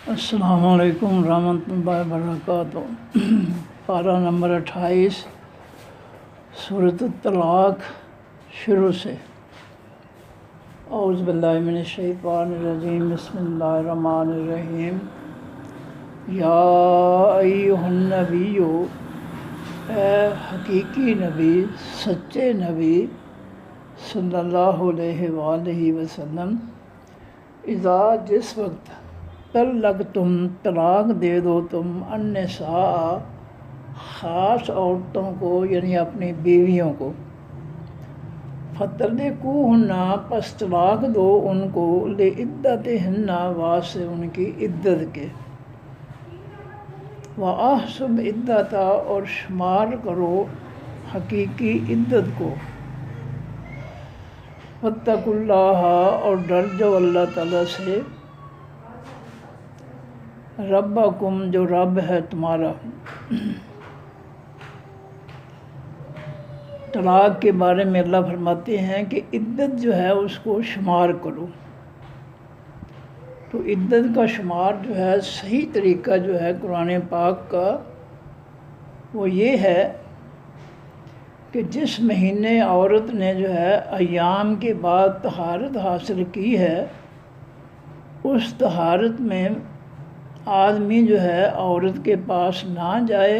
السلام علیکم ورحمۃ اللہ وبرکاتہ۔ پارہ نمبر 28 سورۃ الطلاق شروع سے۔ اعوذ باللہ من الشیطان الرجیم، بسم اللہ الرحمن الرحیم۔ یا ایھا النبی، اے حقیقی نبی، سچے نبی صلی اللہ علیہ وآلہ وسلم، اذا جس وقت طلقتم طلاق دے دو تم النساء خاص عورتوں کو یعنی اپنی بیویوں کو، فطلقوہن پس طلاق دو ان کو، لعدتہن واسطے ان کی عدت کے، وأحصوا العدۃ اور شمار کرو حقیقی عدت کو، واتقوا اللہ اور ڈر جاؤ اللہ تعالیٰ سے، ربکم جو رب ہے تمہارا۔ طلاق کے بارے میں اللہ فرماتے ہیں کہ عدت جو ہے اس کو شمار کرو۔ تو عدت کا شمار جو ہے صحیح طریقہ جو ہے قرآن پاک کا وہ یہ ہے کہ جس مہینے عورت نے جو ہے ایام کے بعد طہارت حاصل کی ہے، اس طہارت میں آدمی جو ہے عورت کے پاس نہ جائے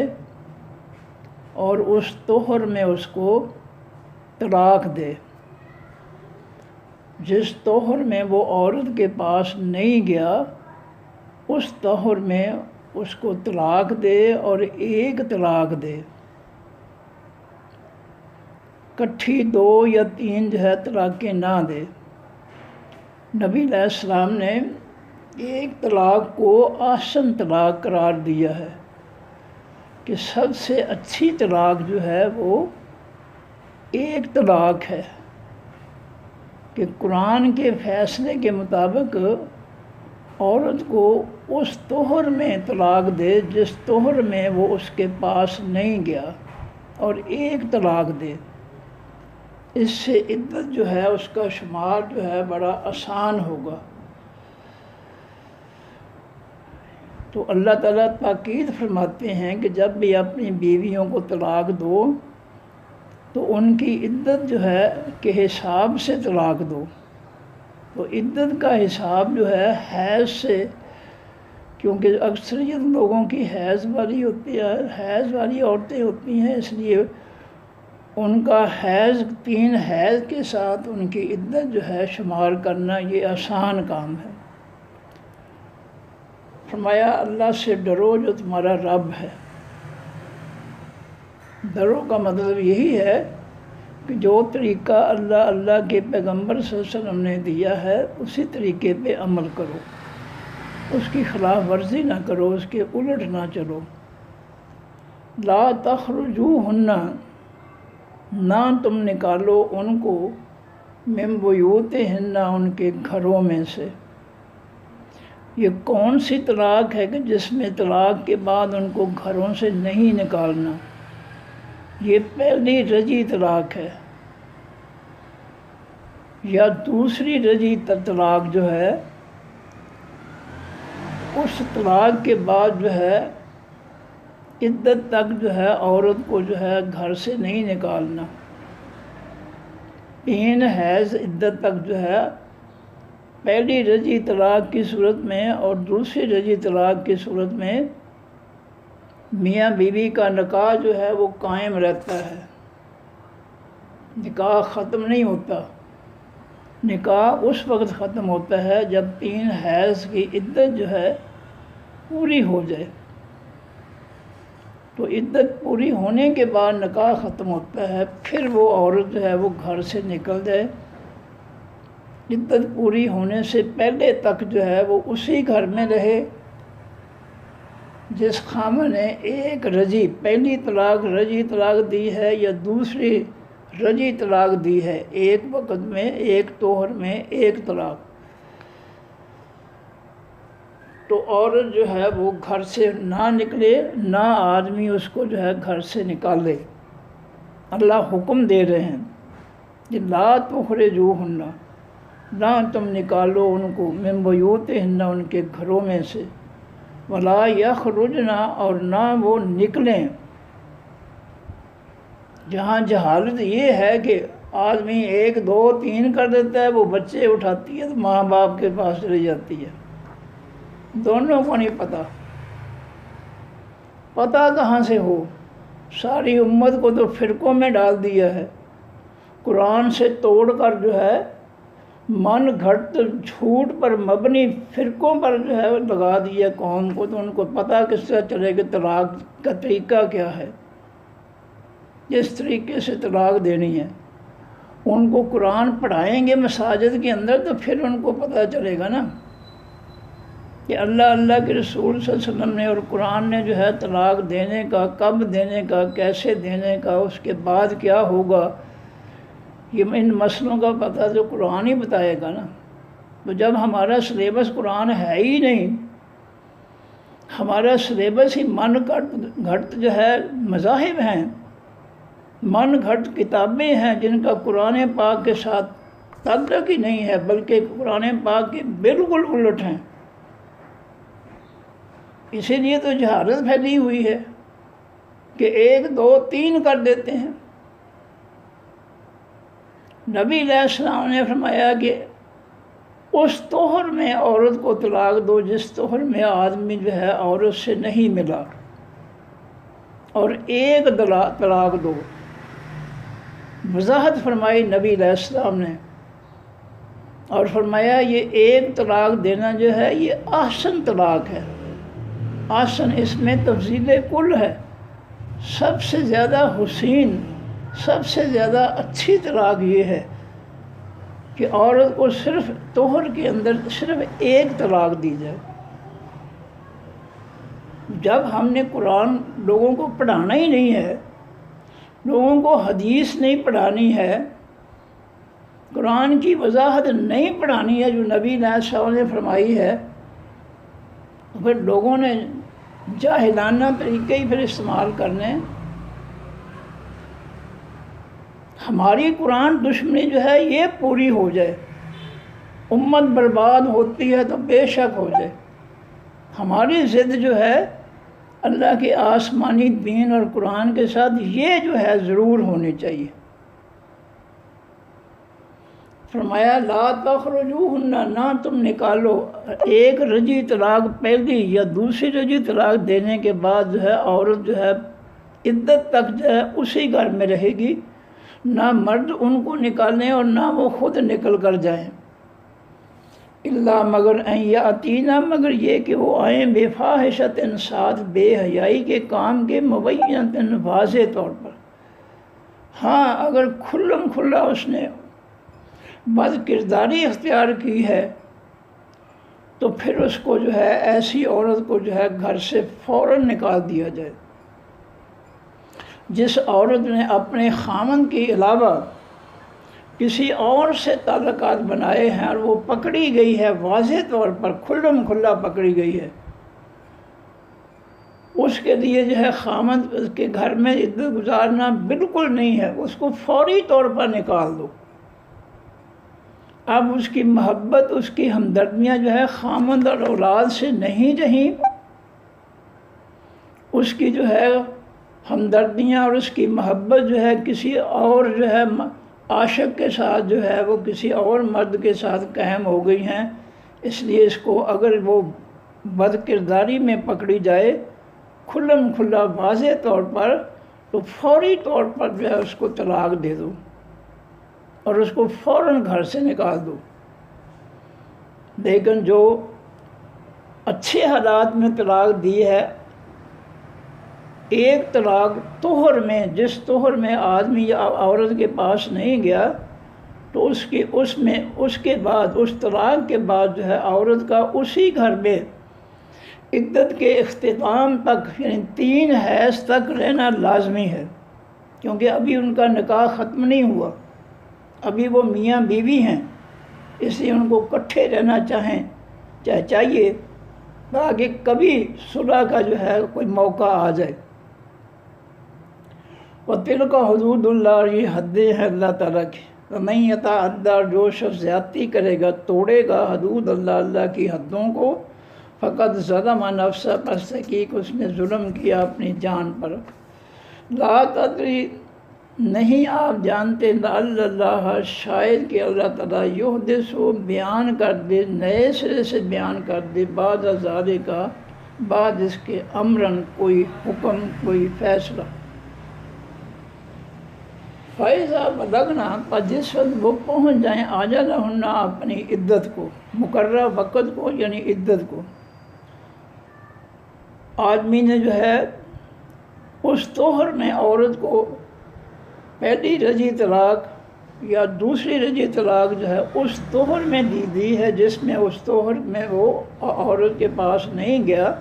اور اس طہر میں اس کو طلاق دے۔ جس طہر میں وہ عورت کے پاس نہیں گیا، اس طہر میں اس کو طلاق دے اور ایک طلاق دے، کٹھی 2 یا 3 جو ہے طلاقیں نہ دے۔ نبی علیہ السلام نے ایک طلاق کو احسن طلاق قرار دیا ہے کہ سب سے اچھی طلاق جو ہے وہ ایک طلاق ہے، کہ قرآن کے فیصلے کے مطابق عورت کو اس طہر میں طلاق دے جس طہر میں وہ اس کے پاس نہیں گیا، اور ایک طلاق دے۔ اس سے عدت جو ہے اس کا شمار جو ہے بڑا آسان ہوگا۔ تو اللہ تعالیٰ تاکید فرماتے ہیں کہ جب بھی اپنی بیویوں کو طلاق دو تو ان کی عدت جو ہے کہ حساب سے طلاق دو۔ تو عدت کا حساب جو ہے حیض سے، کیونکہ اکثریت لوگوں کی حیض والی ہوتی ہے، حیض والی عورتیں ہوتی ہیں، اس لیے ان کا حیض 3 حیض کے ساتھ ان کی عدت جو ہے شمار کرنا یہ آسان کام ہے۔ فرمایا اللہ سے ڈرو جو تمہارا رب ہے۔ ڈرو کا مطلب یہی ہے کہ جو طریقہ اللہ کے پیغمبر صلی اللہ علیہ وسلم نے دیا ہے اسی طریقے پہ عمل کرو، اس کی خلاف ورزی نہ کرو، اس کے الٹ نہ چلو۔ لا تخرجوہن، نہ تم نکالو ان کو، من بیوتہن ان کے گھروں میں سے۔ یہ کون سی طلاق ہے کہ جس میں طلاق کے بعد ان کو گھروں سے نہیں نکالنا؟ یہ پہلی رجی طلاق ہے، یا دوسری رجی طلاق جو ہے اس طلاق کے بعد جو ہے عدت تک جو ہے عورت کو جو ہے گھر سے نہیں نکالنا۔ 3 حیض عدت تک جو ہے پہلی رجی طلاق کی صورت میں اور دوسری رجی طلاق کی صورت میں میاں بیوی کا نکاح جو ہے وہ قائم رہتا ہے، نکاح ختم نہیں ہوتا۔ نکاح اس وقت ختم ہوتا ہے جب 3 حیض کی عدت جو ہے پوری ہو جائے۔ تو عدت پوری ہونے کے بعد نکاح ختم ہوتا ہے، پھر وہ عورت جو ہے وہ گھر سے نکل جائے۔ عدت پوری ہونے سے پہلے تک جو ہے وہ اسی گھر میں رہے جس خاوند نے ایک رجی، پہلی طلاق رجی طلاق دی ہے یا دوسری رجی طلاق دی ہے، ایک وقت میں ایک طہر میں ایک طلاق، تو عورت جو ہے وہ گھر سے نہ نکلے، نہ آدمی اس کو جو ہے گھر سے نکالے۔ اللہ حکم دے رہے ہیں کہ لا تخرجوہن، نہ تم نکالو ان کو، من بیوتہن ان کے گھروں میں سے، ولا یخرجنا، اور نہ وہ نکلیں۔ جہاں جہالت یہ ہے کہ آدمی 1 2 3 کر دیتا ہے، وہ بچے اٹھاتی ہے تو ماں باپ کے پاس چلی جاتی ہے، دونوں کو نہیں پتہ کہاں سے ہو۔ ساری امت کو تو فرقوں میں ڈال دیا ہے، قرآن سے توڑ کر جو ہے من گھڑت جھوٹ پر مبنی فرقوں پر جو ہے لگا دیا قوم کو، تو ان کو پتہ کس طرح چلے کہ طلاق کا طریقہ کیا ہے، جس طریقے سے طلاق دینی ہے۔ ان کو قرآن پڑھائیں گے مساجد کے اندر تو پھر ان کو پتہ چلے گا نا کہ اللہ کے رسول صلی اللہ علیہ وسلم نے اور قرآن نے جو ہے طلاق دینے کا، کب دینے کا، کیسے دینے کا، اس کے بعد کیا ہوگا، یہ ان مسئلوں کا پتہ جو قرآن ہی بتائے گا نا۔ تو جب ہمارا سلیبس قرآن ہے ہی نہیں، ہمارا سلیبس ہی من گھڑت جو ہے مذاہب ہیں، من گھڑت کتابیں ہیں جن کا قرآن پاک کے ساتھ تعلق ہی نہیں ہے، بلکہ قرآن پاک کے بالکل الٹ ہیں۔ اسی لیے تو جہالت پھیلی ہوئی ہے کہ 1 2 3 کر دیتے ہیں۔ نبی علیہ السلام نے فرمایا کہ اس طہر میں عورت کو طلاق دو جس طہر میں آدمی جو ہے عورت سے نہیں ملا، اور 1 طلاق دو۔ وضاحت فرمائی نبی علیہ السلام نے، اور فرمایا یہ 1 طلاق دینا جو ہے یہ احسن طلاق ہے۔ احسن اس میں تفضیل کل ہے، سب سے زیادہ حسین، سب سے زیادہ اچھی طلاق یہ ہے کہ عورت کو صرف طہر کے اندر صرف 1 طلاق دی جائے۔ جب ہم نے قرآن لوگوں کو پڑھانا ہی نہیں ہے، لوگوں کو حدیث نہیں پڑھانی ہے، قرآن کی وضاحت نہیں پڑھانی ہے جو نبی علیہ السلام نے فرمائی ہے، تو پھر لوگوں نے جاہلانہ طریقے ہی پھر استعمال کرنے۔ ہماری قرآن دشمنی جو ہے یہ پوری ہو جائے، امت برباد ہوتی ہے تو بے شک ہو جائے۔ ہماری ضد جو ہے اللہ کے آسمانی دین اور قرآن کے ساتھ یہ جو ہے ضرور ہونی چاہیے۔ فرمایا لا تخرجوہن، نہ تم نکالو۔ 1 رجی طلاق پہلی یا دوسری رجی طلاق دینے کے بعد جو ہے عورت جو ہے عدت تک جو ہے اسی گھر میں رہے گی، نہ مرد ان کو نکالیں اور نہ وہ خود نکل کر جائیں۔ اللہ مگر ان یاتینا، مگر یہ کہ وہ آئیں بے فاحشۃ، ساتھ بے حیائی کے کام کے، مبینۃ واضح طور پر۔ ہاں اگر کھلم کھلا اس نے بد کرداری اختیار کی ہے تو پھر اس کو جو ہے ایسی عورت کو جو ہے گھر سے فوراً نکال دیا جائے۔ جس عورت نے اپنے خامن کے علاوہ کسی اور سے تعلقات بنائے ہیں اور وہ پکڑی گئی ہے، واضح طور پر کھلم کھلا پکڑی گئی ہے، اس کے لیے جو ہے خامن کے گھر میں عدت گزارنا بالکل نہیں ہے، اس کو فوری طور پر نکال دو۔ اب اس کی محبت، اس کی ہمدردیاں جو ہے خامند اور اولاد سے نہیں رہیں، اس کی جو ہے ہمدردیاں اور اس کی محبت جو ہے کسی اور جو ہے عاشق کے ساتھ جو ہے وہ کسی اور مرد کے ساتھ قائم ہو گئی ہیں۔ اس لیے اس کو اگر وہ بد کرداری میں پکڑی جائے کھلم کھلا واضح طور پر، تو فوری طور پر جو ہے اس کو طلاق دے دو اور اس کو فوراً گھر سے نکال دو۔ لیکن جو اچھے حالات میں طلاق دی ہے، 1 طلاق طہر میں، جس طہر میں آدمی یا عورت کے پاس نہیں گیا، تو اس کے بعد، اس طلاق کے بعد جو ہے عورت کا اسی گھر میں عدت کے اختتام تک، یعنی 3 حیض تک رہنا لازمی ہے، کیونکہ ابھی ان کا نکاح ختم نہیں ہوا، ابھی وہ میاں بیوی ہیں، اس لیے ان کو اکٹھے رہنا چاہیے تاکہ کبھی صلح کا جو ہے کوئی موقع آ جائے۔ وَتِلْكَ حدود اللہ، یہ حدیں ہیں اللہ تعالیٰ کی۔ وَمَن يَتَعَدَّ، جو شخص زیادتی کرے گا، توڑے گا حدود اللہ، اللہ کی حدوں کو، فقط ظلم نفسہ، پس تحقیق اس نے ظلم کیا اپنی جان پر۔ لا تدری، نہیں آپ جانتے، لعل اللہ، شاید کہ اللہ تعالیٰ یحدث، بیان کر دے، نئے سرے سے بیان کر دے، بعد ذالک، بعد اس کے، امرن، کوئی حکم، کوئی فیصلہ۔ فَإِذَا بَلَغْنَا، پر جس وقت وہ پہنچ جائیں آجَلَہُنَّ، اپنی عدت کو، مقررہ وقت کو، یعنی عدت کو۔ آدمی نے جو ہے اس طہر میں عورت کو پہلی رجی طلاق یا دوسری رجی طلاق جو ہے اس طہر میں دی ہے جس میں اس طہر میں وہ عورت کے پاس نہیں گیا،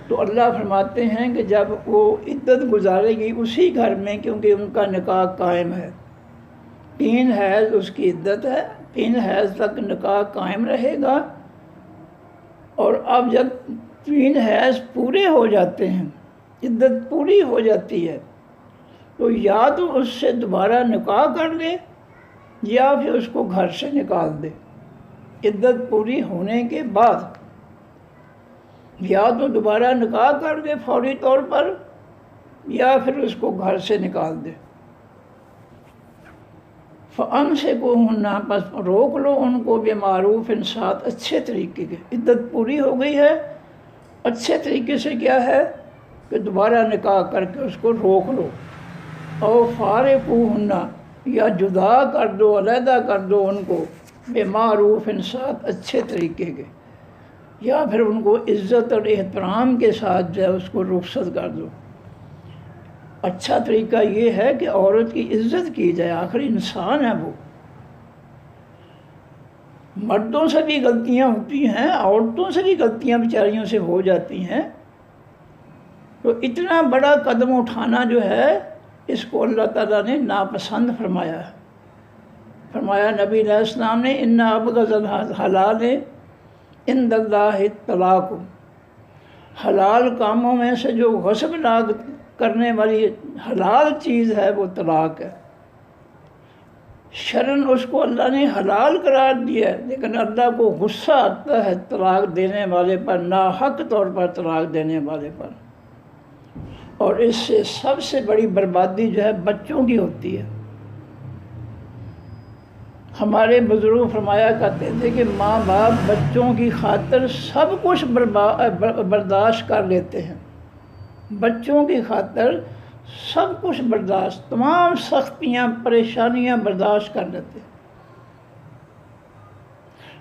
تو اللہ فرماتے ہیں کہ جب وہ عدت گزارے گی اسی گھر میں، کیونکہ ان کا نکاح قائم ہے، 3 حیض اس کی عدت ہے، 3 حیض تک نکاح قائم رہے گا، اور اب جب 3 حیض پورے ہو جاتے ہیں، عدت پوری ہو جاتی ہے، تو یا تو اس سے دوبارہ نکاح کر لے یا پھر اس کو گھر سے نکال دے عدت پوری ہونے کے بعد، یا تو دوبارہ نکاح کر دے فوری طور پر یا پھر اس کو گھر سے نکال دے۔ فَأَمْسِكُوهُنَّ، پس روک لو ان کو، بِمَعْرُوفٍ، ساتھ اچھے طریقے کے، عدت پوری ہو گئی ہے، اچھے طریقے سے کیا ہے کہ دوبارہ نکاح کر کے اس کو روک لو، اور فارقوهن، یا جدا کر دو، علیحدہ کر دو ان کو، بِمَعْرُوفٍ، ساتھ اچھے طریقے کے، یا پھر ان کو عزت اور احترام کے ساتھ جو ہے اس کو رخصت کر دو۔ اچھا طریقہ یہ ہے کہ عورت کی عزت کی جائے، آخر انسان ہے وہ، مردوں سے بھی غلطیاں ہوتی ہیں، عورتوں سے بھی غلطیاں بیچاریوں سے ہو جاتی ہیں، تو اتنا بڑا قدم اٹھانا جو ہے اس کو اللہ تعالیٰ نے ناپسند فرمایا ہے۔ فرمایا نبی علیہ السلام نے، ان ابغض الحلال عند اللہ الطلاق، حلال کاموں میں سے جو غصب کرنے والی حلال چیز ہے وہ طلاق ہے۔ شرعاً اس کو اللہ نے حلال قرار دیا ہے، لیکن اللہ کو غصہ آتا ہے طلاق دینے والے پر، ناحق طور پر طلاق دینے والے پر، اور اس سے سب سے بڑی بربادی جو ہے بچوں کی ہوتی ہے۔ ہمارے بزرگ فرمایا کرتے تھے کہ ماں باپ بچوں کی خاطر سب کچھ برداشت کر لیتے ہیں، بچوں کی خاطر سب کچھ برداشت، تمام سختیاں پریشانیاں برداشت کر لیتے ہیں،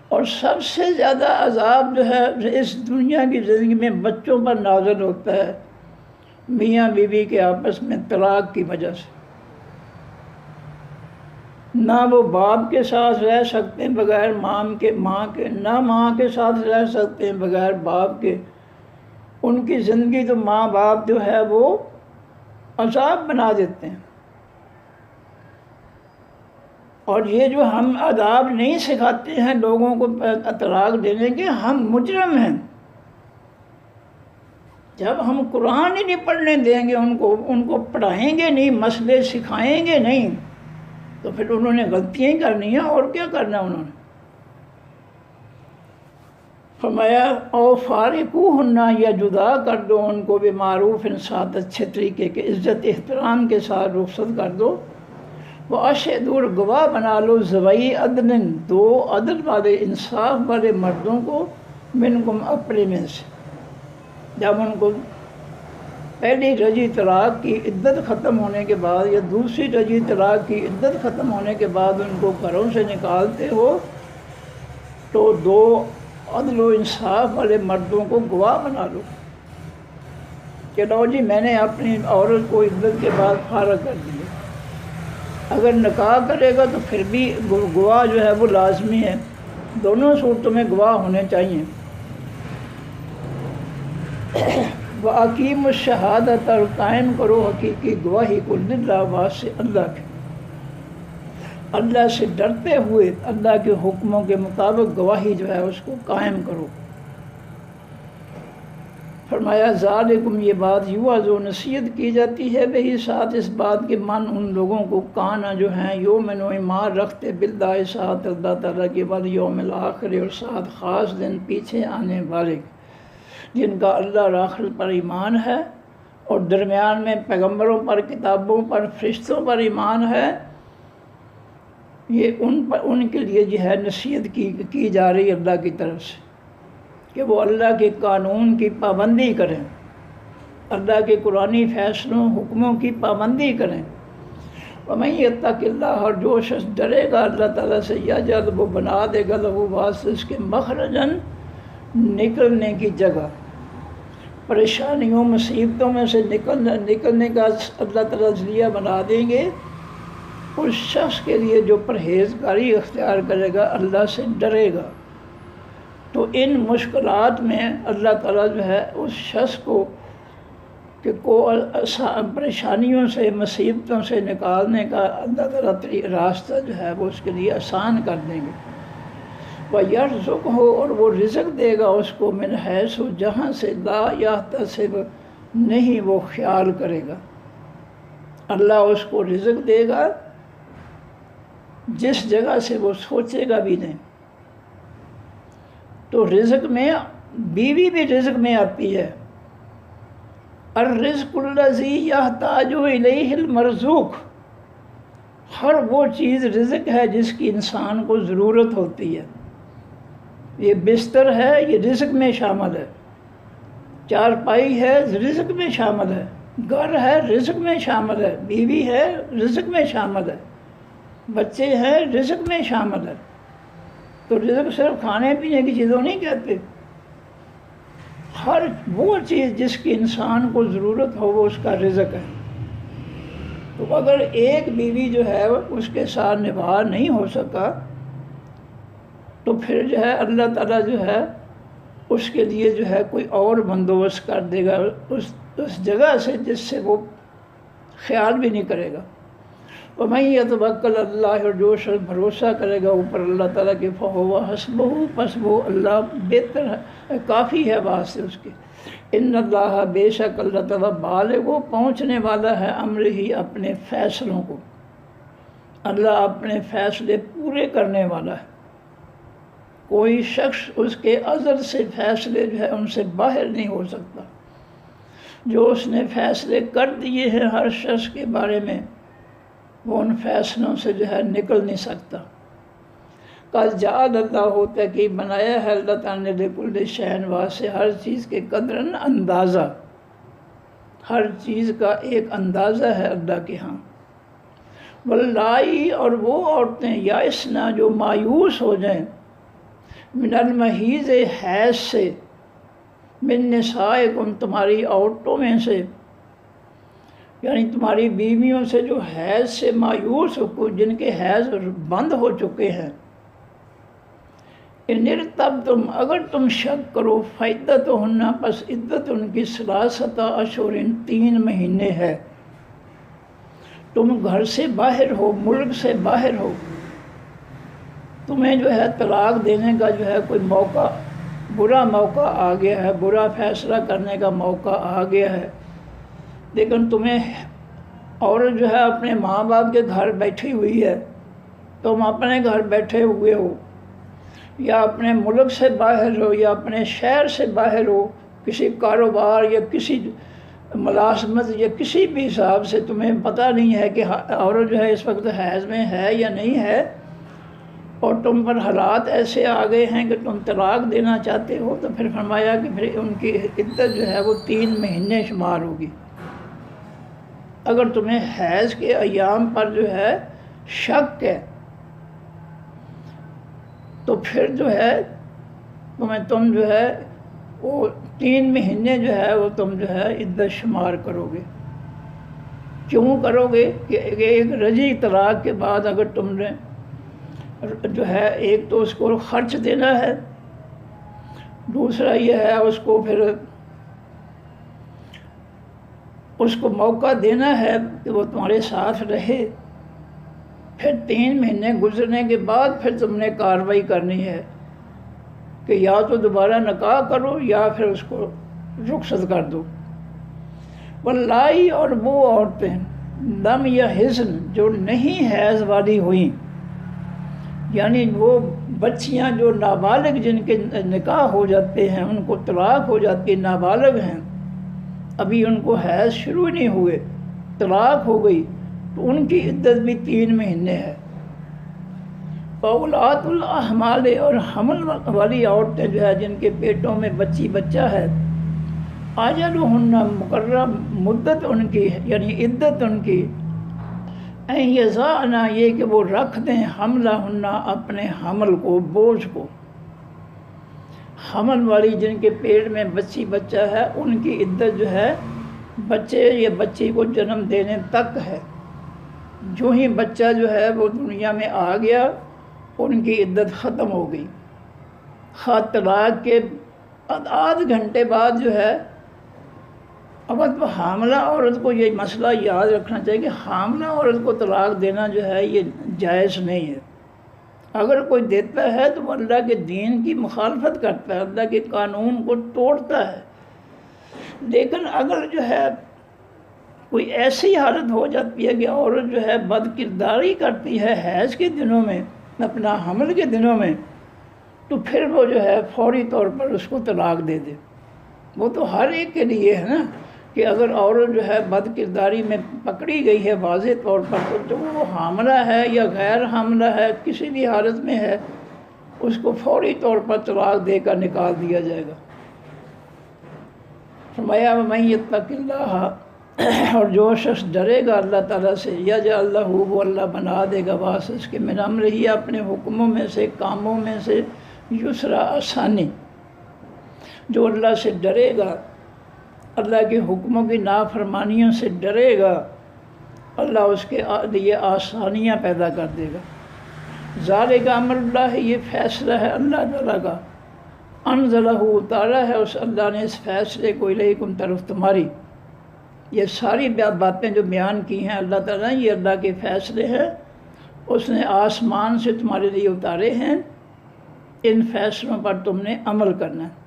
اور سب سے زیادہ عذاب جو ہے اس دنیا کی زندگی میں بچوں پر نازل ہوتا ہے میاں بیوی کے آپس میں طلاق کی وجہ سے۔ نہ وہ باپ کے ساتھ رہ سکتے ہیں بغیر ماں کے، نہ ماں کے ساتھ رہ سکتے ہیں بغیر باپ کے، ان کی زندگی تو ماں باپ جو ہے وہ عذاب بنا دیتے ہیں۔ اور یہ جو ہم آداب نہیں سکھاتے ہیں لوگوں کو طلاق دینے کے، ہم مجرم ہیں۔ جب ہم قرآن ہی نہیں پڑھنے دیں گے ان کو پڑھائیں گے نہیں، مسئلے سکھائیں گے نہیں، تو پھر انہوں نے غلطیاں ہی کرنی ہیں، اور کیا کرنا انہوں نے۔ فرمایا او فارقوہن، یا جدا کر دو ان کو، بمعروف، ساتھ اچھے طریقے کے، عزت احترام کے ساتھ رخصت کر دو۔ واشہدوا، گواہ بنا لو، ذوی عدل، 2 عدل والے، انصاف والے مردوں کو، منکم، اپنے میں سے۔ جب ان کو پہلی رجی طلاق کی عدت ختم ہونے کے بعد یا دوسری رجی طلاق کی عدت ختم ہونے کے بعد ان کو گھروں سے نکالتے ہو، تو 2 عدل و انصاف والے مردوں کو گواہ بنا لو کہ لو جی میں نے اپنی عورت کو عدت کے بعد فارغ کر دیا۔ اگر نکاح کرے گا تو پھر بھی گواہ جو ہے وہ لازمی ہے، دونوں صورتوں میں گواہ ہونے چاہیے۔ وَأَقِیمُوا الشَّهَادَةَ، اور قائم کرو حقیقی گواہی کو، للہ، واسطے اللہ کے، اللہ سے ڈرتے ہوئے اللہ کے حکموں کے مطابق گواہی جو ہے اس کو قائم کرو۔ فرمایا ذالکم، یہ بات یوعظ نصیحت کی جاتی ہے وہی ساتھ اس بات کے من ان لوگوں کو کانا جو ہیں یؤمنون ایمان رکھتے باللہ، ساتھ اللہ تعالیٰ کے والیوم الآخر، اور ساتھ خاص دن پیچھے آنے والے، جن کا اللہ اور آخرت پر ایمان ہے اور درمیان میں پیغمبروں پر، کتابوں پر، فرشتوں پر ایمان ہے۔ یہ ان کے لیے جو ہے نصیحت کی جا رہی ہے اللہ کی طرف سے کہ وہ اللہ کے قانون کی پابندی کریں، اللہ کے قرآنی فیصلوں حکموں کی پابندی کریں۔ وَمَن يَتَّقِ اللَّهَ، اور جو شخص ڈرے گا اللہ تعالیٰ سے، یجعل، وہ بنا دے گا لہو واسطے اس کے مخرجاً، نکلنے کی جگہ، پریشانیوں مصیبتوں میں سے نکلنے کا اللہ تعالیٰ ذریعہ بنا دیں گے اس شخص کے لیے جو پرہیزگاری اختیار کرے گا، اللہ سے ڈرے گا۔ تو ان مشکلات میں اللہ تعالیٰ جو ہے اس شخص کو کہ پریشانیوں سے، مصیبتوں سے نکالنے کا اللہ تعالیٰ راستہ جو ہے وہ اس کے لیے آسان کر دیں گے۔ وَيَرْزُقْهُ، اور وہ رزق دے گا اس کو، من حیث، جہاں سے لا یحتسب، نہیں وہ خیال کرے گا۔ اللہ اس کو رزق دے گا جس جگہ سے وہ سوچے گا بھی نہیں۔ تو رزق میں بیوی بھی رزق میں آتی ہے۔ الرزق الذی یحتاج الیہ المرزوق، ہر وہ چیز رزق ہے جس کی انسان کو ضرورت ہوتی ہے۔ یہ بستر ہے، یہ رزق میں شامل ہے۔ چارپائی ہے، رزق میں شامل ہے۔ گھر ہے، رزق میں شامل ہے۔ بیوی ہے، رزق میں شامل ہے۔ بچے ہیں، رزق میں شامل ہے۔ تو رزق صرف کھانے پینے کی چیزوں نہیں کہتے، ہر وہ چیز جس کی انسان کو ضرورت ہو وہ اس کا رزق ہے۔ تو اگر ایک بیوی جو ہے اس کے ساتھ نبھا نہیں ہو سکا تو پھر جو ہے اللہ تعالیٰ جو ہے اس کے لیے جو ہے کوئی اور بندوبست کر دے گا اس جگہ سے جس سے وہ خیال بھی نہیں کرے گا۔ وَمَن يَتَوَکَّلْ عَلَى اللَّهِ، اور جو شخص بھروسہ کرے گا اوپر اللہ تعالیٰ کے، فَهُوَ حَسْبُهُ، پس وہ اللہ بہتر ہے، کافی ہے واسطے اس کے۔ ان اللہ، بے شک اللہ تعالیٰ، بالغ، پہنچنے والا ہے، امر ہی، اپنے فیصلوں کو۔ اللہ اپنے فیصلے پورے کرنے والا ہے۔ کوئی شخص اس کے ازل سے فیصلے جو ہے ان سے باہر نہیں ہو سکتا۔ جو اس نے فیصلے کر دیے ہیں ہر شخص کے بارے میں، وہ ان فیصلوں سے جو ہے نکل نہیں سکتا۔ قد جعل اللہ، تحقیق بنایا ہے اللہ تعالیٰ نے، لکل شیء، واسطے ہر چیز کے قدراً، اندازہ، ہر چیز کا ایک اندازہ ہے اللہ کے ہاں۔ واللائی، اور وہ عورتیں، یائسنا، جو مایوس ہو جائیں، من المحیض، حیض سے، من نسائکم، تمہاری عورتوں میں سے، یعنی تمہاری بیویوں سے جو حیض سے مایوس ہو، جن کے حیض بند ہو چکے ہیں، ان ارتبتم، اگر تم شک کرو، فعدتہن، پس عدت ان کی ثلاثۃ اشہر، 3 مہینے ہے۔ تم گھر سے باہر ہو، ملک سے باہر ہو، تمہیں جو ہے طلاق دینے کا جو ہے کوئی موقع، برا موقع آ گیا ہے، برا فیصلہ کرنے کا موقع آ گیا ہے، لیکن تمہیں عورت جو ہے اپنے ماں باپ کے گھر بیٹھی ہوئی ہے، تم اپنے گھر بیٹھے ہوئے ہو، یا اپنے ملک سے باہر ہو، یا اپنے شہر سے باہر ہو، کسی کاروبار یا کسی ملازمت یا کسی بھی حساب سے تمہیں پتہ نہیں ہے کہ عورت جو ہے اس وقت حیض میں ہے یا نہیں ہے، اور تم پر حالات ایسے آ گئے ہیں کہ تم طلاق دینا چاہتے ہو، تو پھر فرمایا کہ پھر ان کی عدت جو ہے وہ 3 مہینے شمار ہوگی۔ اگر تمہیں حیض کے ایام پر جو ہے شک ہے تو پھر جو ہے تم جو ہے وہ 3 مہینے جو ہے وہ تم جو ہے عدت شمار کرو گے۔ کیوں کرو گے کہ ایک رجعی طلاق کے بعد اگر تم نے جو ہے ایک تو اس کو خرچ دینا ہے، دوسرا یہ ہے اس کو پھر اس کو موقع دینا ہے کہ وہ تمہارے ساتھ رہے، پھر 3 مہینے گزرنے کے بعد پھر تم نے کارروائی کرنی ہے کہ یا تو دوبارہ نکاح کرو یا پھر اس کو رخصت کر دو۔ واللائی، اور وہ عورتیں لم یحضن، جو نہیں حیض والی ہوئیں، یعنی وہ بچیاں جو نابالغ جن کے نکاح ہو جاتے ہیں، ان کو طلاق ہو جاتی، نابالغ ہیں، ابھی ان کو حیض شروع نہیں ہوئے، طلاق ہو گئی، تو ان کی عدت بھی 3 مہینے ہے۔ اولاد الاحمال، اور حمل والی عورتیں جو ہے جن کے پیٹوں میں بچہ ہے، اجلہن، مقررہ مدت ان کی یعنی عدت ان کی، ان یضعن، یہ کہ وہ رکھ دیں، حملہن، اپنے حمل کو، بوجھ کو۔ حمل والی جن کے پیٹ میں بچہ ہے، ان کی عدت جو ہے بچے یا بچی کو جنم دینے تک ہے۔ جو ہی بچہ جو ہے وہ دنیا میں آ گیا، ان کی عدت ختم ہو گئی۔ خواہ طلاق کے آدھ گھنٹے بعد جو ہے، اب تو حاملہ عورت کو یہ مسئلہ یاد رکھنا چاہیے کہ حاملہ عورت کو طلاق دینا جو ہے یہ جائز نہیں ہے۔ اگر کوئی دیتا ہے تو وہ اللہ کے دین کی مخالفت کرتا ہے، اللہ کے قانون کو توڑتا ہے۔ لیکن اگر جو ہے کوئی ایسی حالت ہو جاتی ہے کہ عورت جو ہے بد کرداری کرتی ہے حیض کے دنوں میں، اپنا حمل کے دنوں میں، تو پھر وہ جو ہے فوری طور پر اس کو طلاق دے دے۔ وہ تو ہر ایک کے لیے ہے نا، کہ اگر عورت جو ہے بد کرداری میں پکڑی گئی ہے واضح طور پر، تو جو وہ حاملہ ہے یا غیر حاملہ ہے، کسی بھی حالت میں ہے، اس کو فوری طور پر طلاق دے کر نکال دیا جائے گا۔ فرمایا وَمَن يَتَّقِ اللَّهَ، اور جو شخص ڈرے گا اللہ تعالیٰ سے، یجعل لہ، وہ اللہ بنا دے گا واسطے کے، من امرہ، اپنے حکموں میں سے، کاموں میں سے، یسرا، آسانی۔ جو اللہ سے ڈرے گا، اللہ کے حکموں کی نافرمانیوں سے ڈرے گا، اللہ اس کے لیے آسانیاں پیدا کر دے گا۔ ذالک امر اللہ، یہ فیصلہ ہے اللہ تعالیٰ کا، انزلہ، اتارا ہے اس اللہ نے اس فیصلے کو، الیکم، طرف تمہاری۔ یہ ساری باتیں جو بیان کی ہیں اللہ تعالیٰ نے، یہ اللہ کے فیصلے ہیں، اس نے آسمان سے تمہارے لیے اتارے ہیں، ان فیصلوں پر تم نے عمل کرنا ہے۔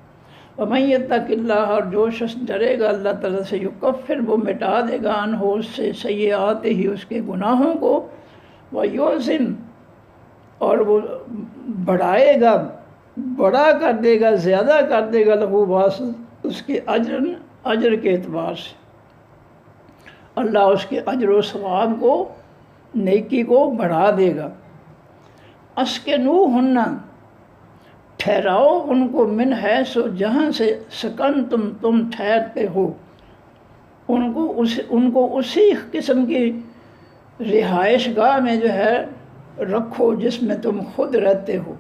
وَمَن يَتَّقِ اللَّهَ، اور جو شخص ڈرے گا اللہ تعالیٰ سے، یکفر، وہ مٹا دے گا، عنہ، اس سے، سیئات ہی، اس کے گناہوں کو، وَیُعْظِمْ، اور وہ بڑھائے گا، بڑا کر دے گا، زیادہ کر دے گا، لہو، واسط، اس کے اجر کے اعتبار سے، اللہ اس کے اجر و ثواب کو، نیکی کو بڑھا دے گا۔ اسکنوہن، ٹھہراؤ ان کو، من حیث، جہاں سے، سکن تم ٹھہرتے ہو، ان کو اسی قسم کی رہائش گاہ میں جو ہے رکھو جس میں تم خود رہتے ہو۔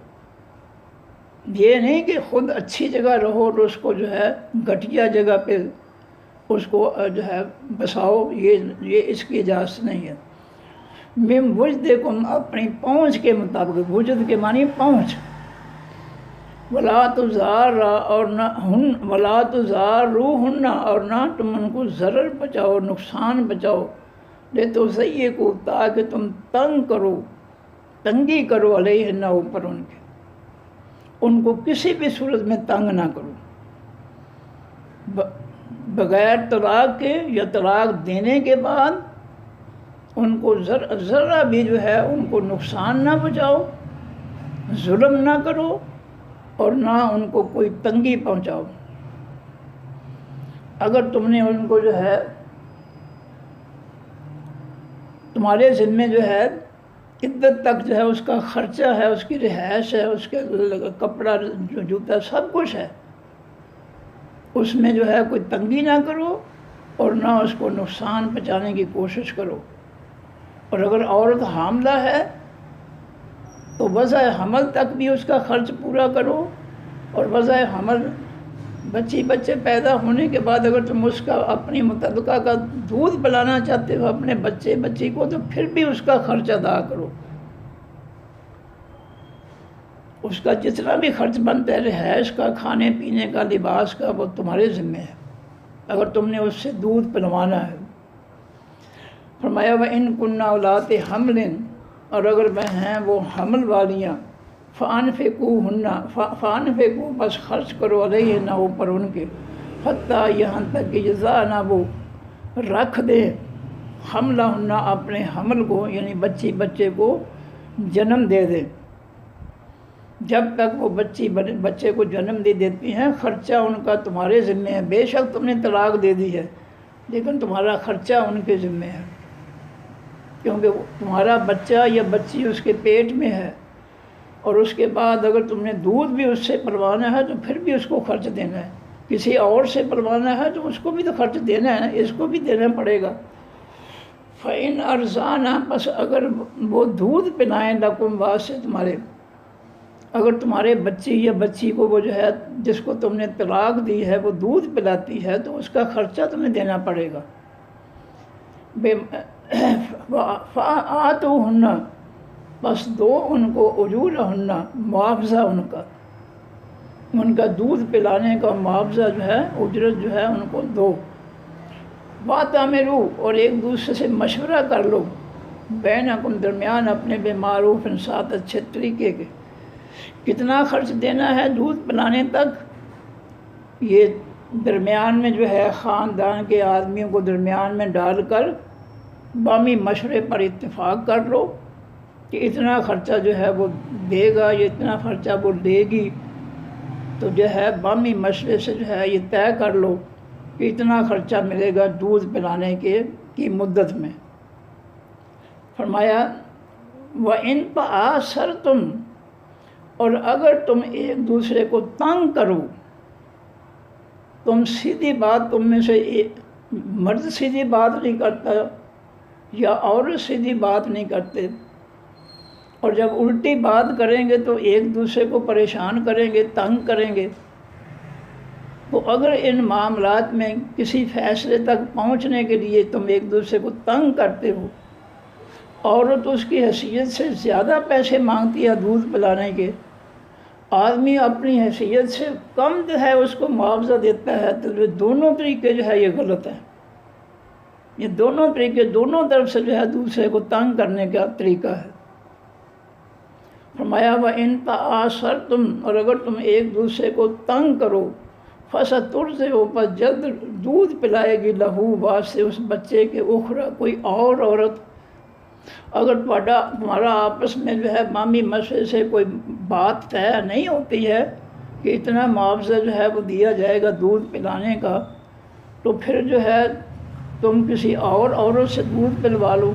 یہ نہیں کہ خود اچھی جگہ رہو اور اس کو جو ہے گھٹیا جگہ پہ اس کو جو ہے بساؤ، یہ اس کی اجازت نہیں ہے۔ من وجدکم، اپنی پہنچ کے مطابق، وجد کے معنی پہنچ، ولا تضار، اور نہ ولا تضاروہن، اور نہ تم ان کو ضرر بچاؤ، نقصان بچاؤ، لتضیقوا، تاکہ تم تنگ کرو، تنگی کرو، علیہن، اوپر ان کے، ان کو کسی بھی صورت میں تنگ نہ کرو، بغیر طلاق کے یا طلاق دینے کے بعد ان کو ذرا بھی جو ہے ان کو نقصان نہ پہنچاؤ، ظلم نہ کرو، اور نہ ان کو کوئی تنگی پہنچاؤ۔ اگر تم نے ان کو جو ہے تمہارے ذمے جو ہے عدت تک جو ہے اس کا خرچہ ہے، اس کی رہائش ہے، اس کے کپڑا جوتا سب کچھ ہے، اس میں جو ہے کوئی تنگی نہ کرو اور نہ اس کو نقصان پہنچانے کی کوشش کرو۔ اور اگر عورت حاملہ ہے تو وضع حمل تک بھی اس کا خرچ پورا کرو، اور وضع حمل بچے پیدا ہونے کے بعد اگر تم اس کا اپنی متعلقہ کا دودھ پلانا چاہتے ہو اپنے بچی کو، تو پھر بھی اس کا خرچ ادا کرو، اس کا جتنا بھی خرچ بنتا ہے، رہائش کا، کھانے پینے کا، لباس کا، وہ تمہارے ذمہ ہے اگر تم نے اس سے دودھ پلوانا ہے۔ فرمایا وَإِن كُنَّ أُولَاتِ حَمْلٍ، اور اگر وہ ہیں وہ حمل والیاں، فَأَنفِقُوا، بس خرچ کرو، علیہن، اوپر ان کے، حتیٰ یہاں تک کہ یضعن وہ رکھ دے حملہن اپنے حمل کو، یعنی بچے کو جنم دے دے۔ جب تک وہ بچے کو جنم دے دیتی ہیں خرچہ ان کا تمہارے ذمہ ہے۔ بے شک تم نے طلاق دے دی ہے لیکن تمہارا خرچہ ان کے ذمہ ہے، کیونکہ تمہارا بچہ یا بچی اس کے پیٹ میں ہے، اور اس کے بعد اگر تم نے دودھ بھی اس سے پلوانا ہے تو پھر بھی اس کو خرچ دینا ہے، کسی اور سے پلوانا ہے تو اس کو بھی تو خرچ دینا ہے، اس کو بھی دینا پڑے گا۔ فَإِنْ أَرْضَعْنَ بس اگر وہ دودھ پلائیں لکم واسطے تمہارے، اگر تمہارے بچی یا بچی کو وہ جو ہے جس کو تم نے طلاق دی ہے وہ دودھ پلاتی ہے تو اس کا خرچہ تمہیں دینا پڑے گا۔ فَآتُوهُنَّ بس دو ان کو اجورہن معاوضہ ان کا دودھ پلانے کا معاوضہ جو ہے، اجرت جو ہے ان کو دو۔ وَاتَمِرُوا اور ایک دوسرے سے مشورہ کر لو، بینکم درمیان اپنے بالمعروف ساتھ اچھے طریقے کے۔ کتنا خرچ دینا ہے دودھ پلانے تک، یہ درمیان میں جو ہے خاندان کے آدمیوں کو درمیان میں ڈال کر باہمی مشورے پر اتفاق کر لو کہ اتنا خرچہ جو ہے وہ دے گا یا اتنا خرچہ وہ دے گی، تو جو ہے باہمی مشورے سے جو ہے یہ طے کر لو کہ اتنا خرچہ ملے گا دودھ پلانے کی مدت میں۔ فرمایا وَإِن تَعَاسَرْتُمْ اور اگر تم ایک دوسرے کو تنگ کرو، تم سیدھی بات، تم میں سے مرد سیدھی بات نہیں کرتا یا عورت سیدھی بات نہیں کرتے، اور جب الٹی بات کریں گے تو ایک دوسرے کو پریشان کریں گے، تنگ کریں گے، تو اگر ان معاملات میں کسی فیصلے تک پہنچنے کے لیے تم ایک دوسرے کو تنگ کرتے ہو، عورت اس کی حیثیت سے زیادہ پیسے مانگتی ہے دودھ پلانے کے، آدمی اپنی حیثیت سے کم جو ہے اس کو معاوضہ دیتا ہے، تو یہ دونوں طریقے جو ہے یہ غلط ہیں۔ یہ دونوں طریقے دونوں طرف سے جو ہے دوسرے کو تنگ کرنے کا طریقہ ہے۔ فرمایا وَإِن تَعَاسَرْتُمْ اور اگر تم ایک دوسرے کو تنگ کرو، فَسَتُرْضِعُ پس جلد دودھ پلائے گی لہو واسطے اس بچے کے اخرى کوئی اور عورت۔ اگر تمہارا آپس میں جو ہے باہمی مشورے سے کوئی بات طے نہیں ہوتی ہے کہ اتنا معاوضہ جو ہے وہ دیا جائے گا دودھ پلانے کا، تو پھر جو ہے تم کسی اور عورت سے دودھ پلوا لو۔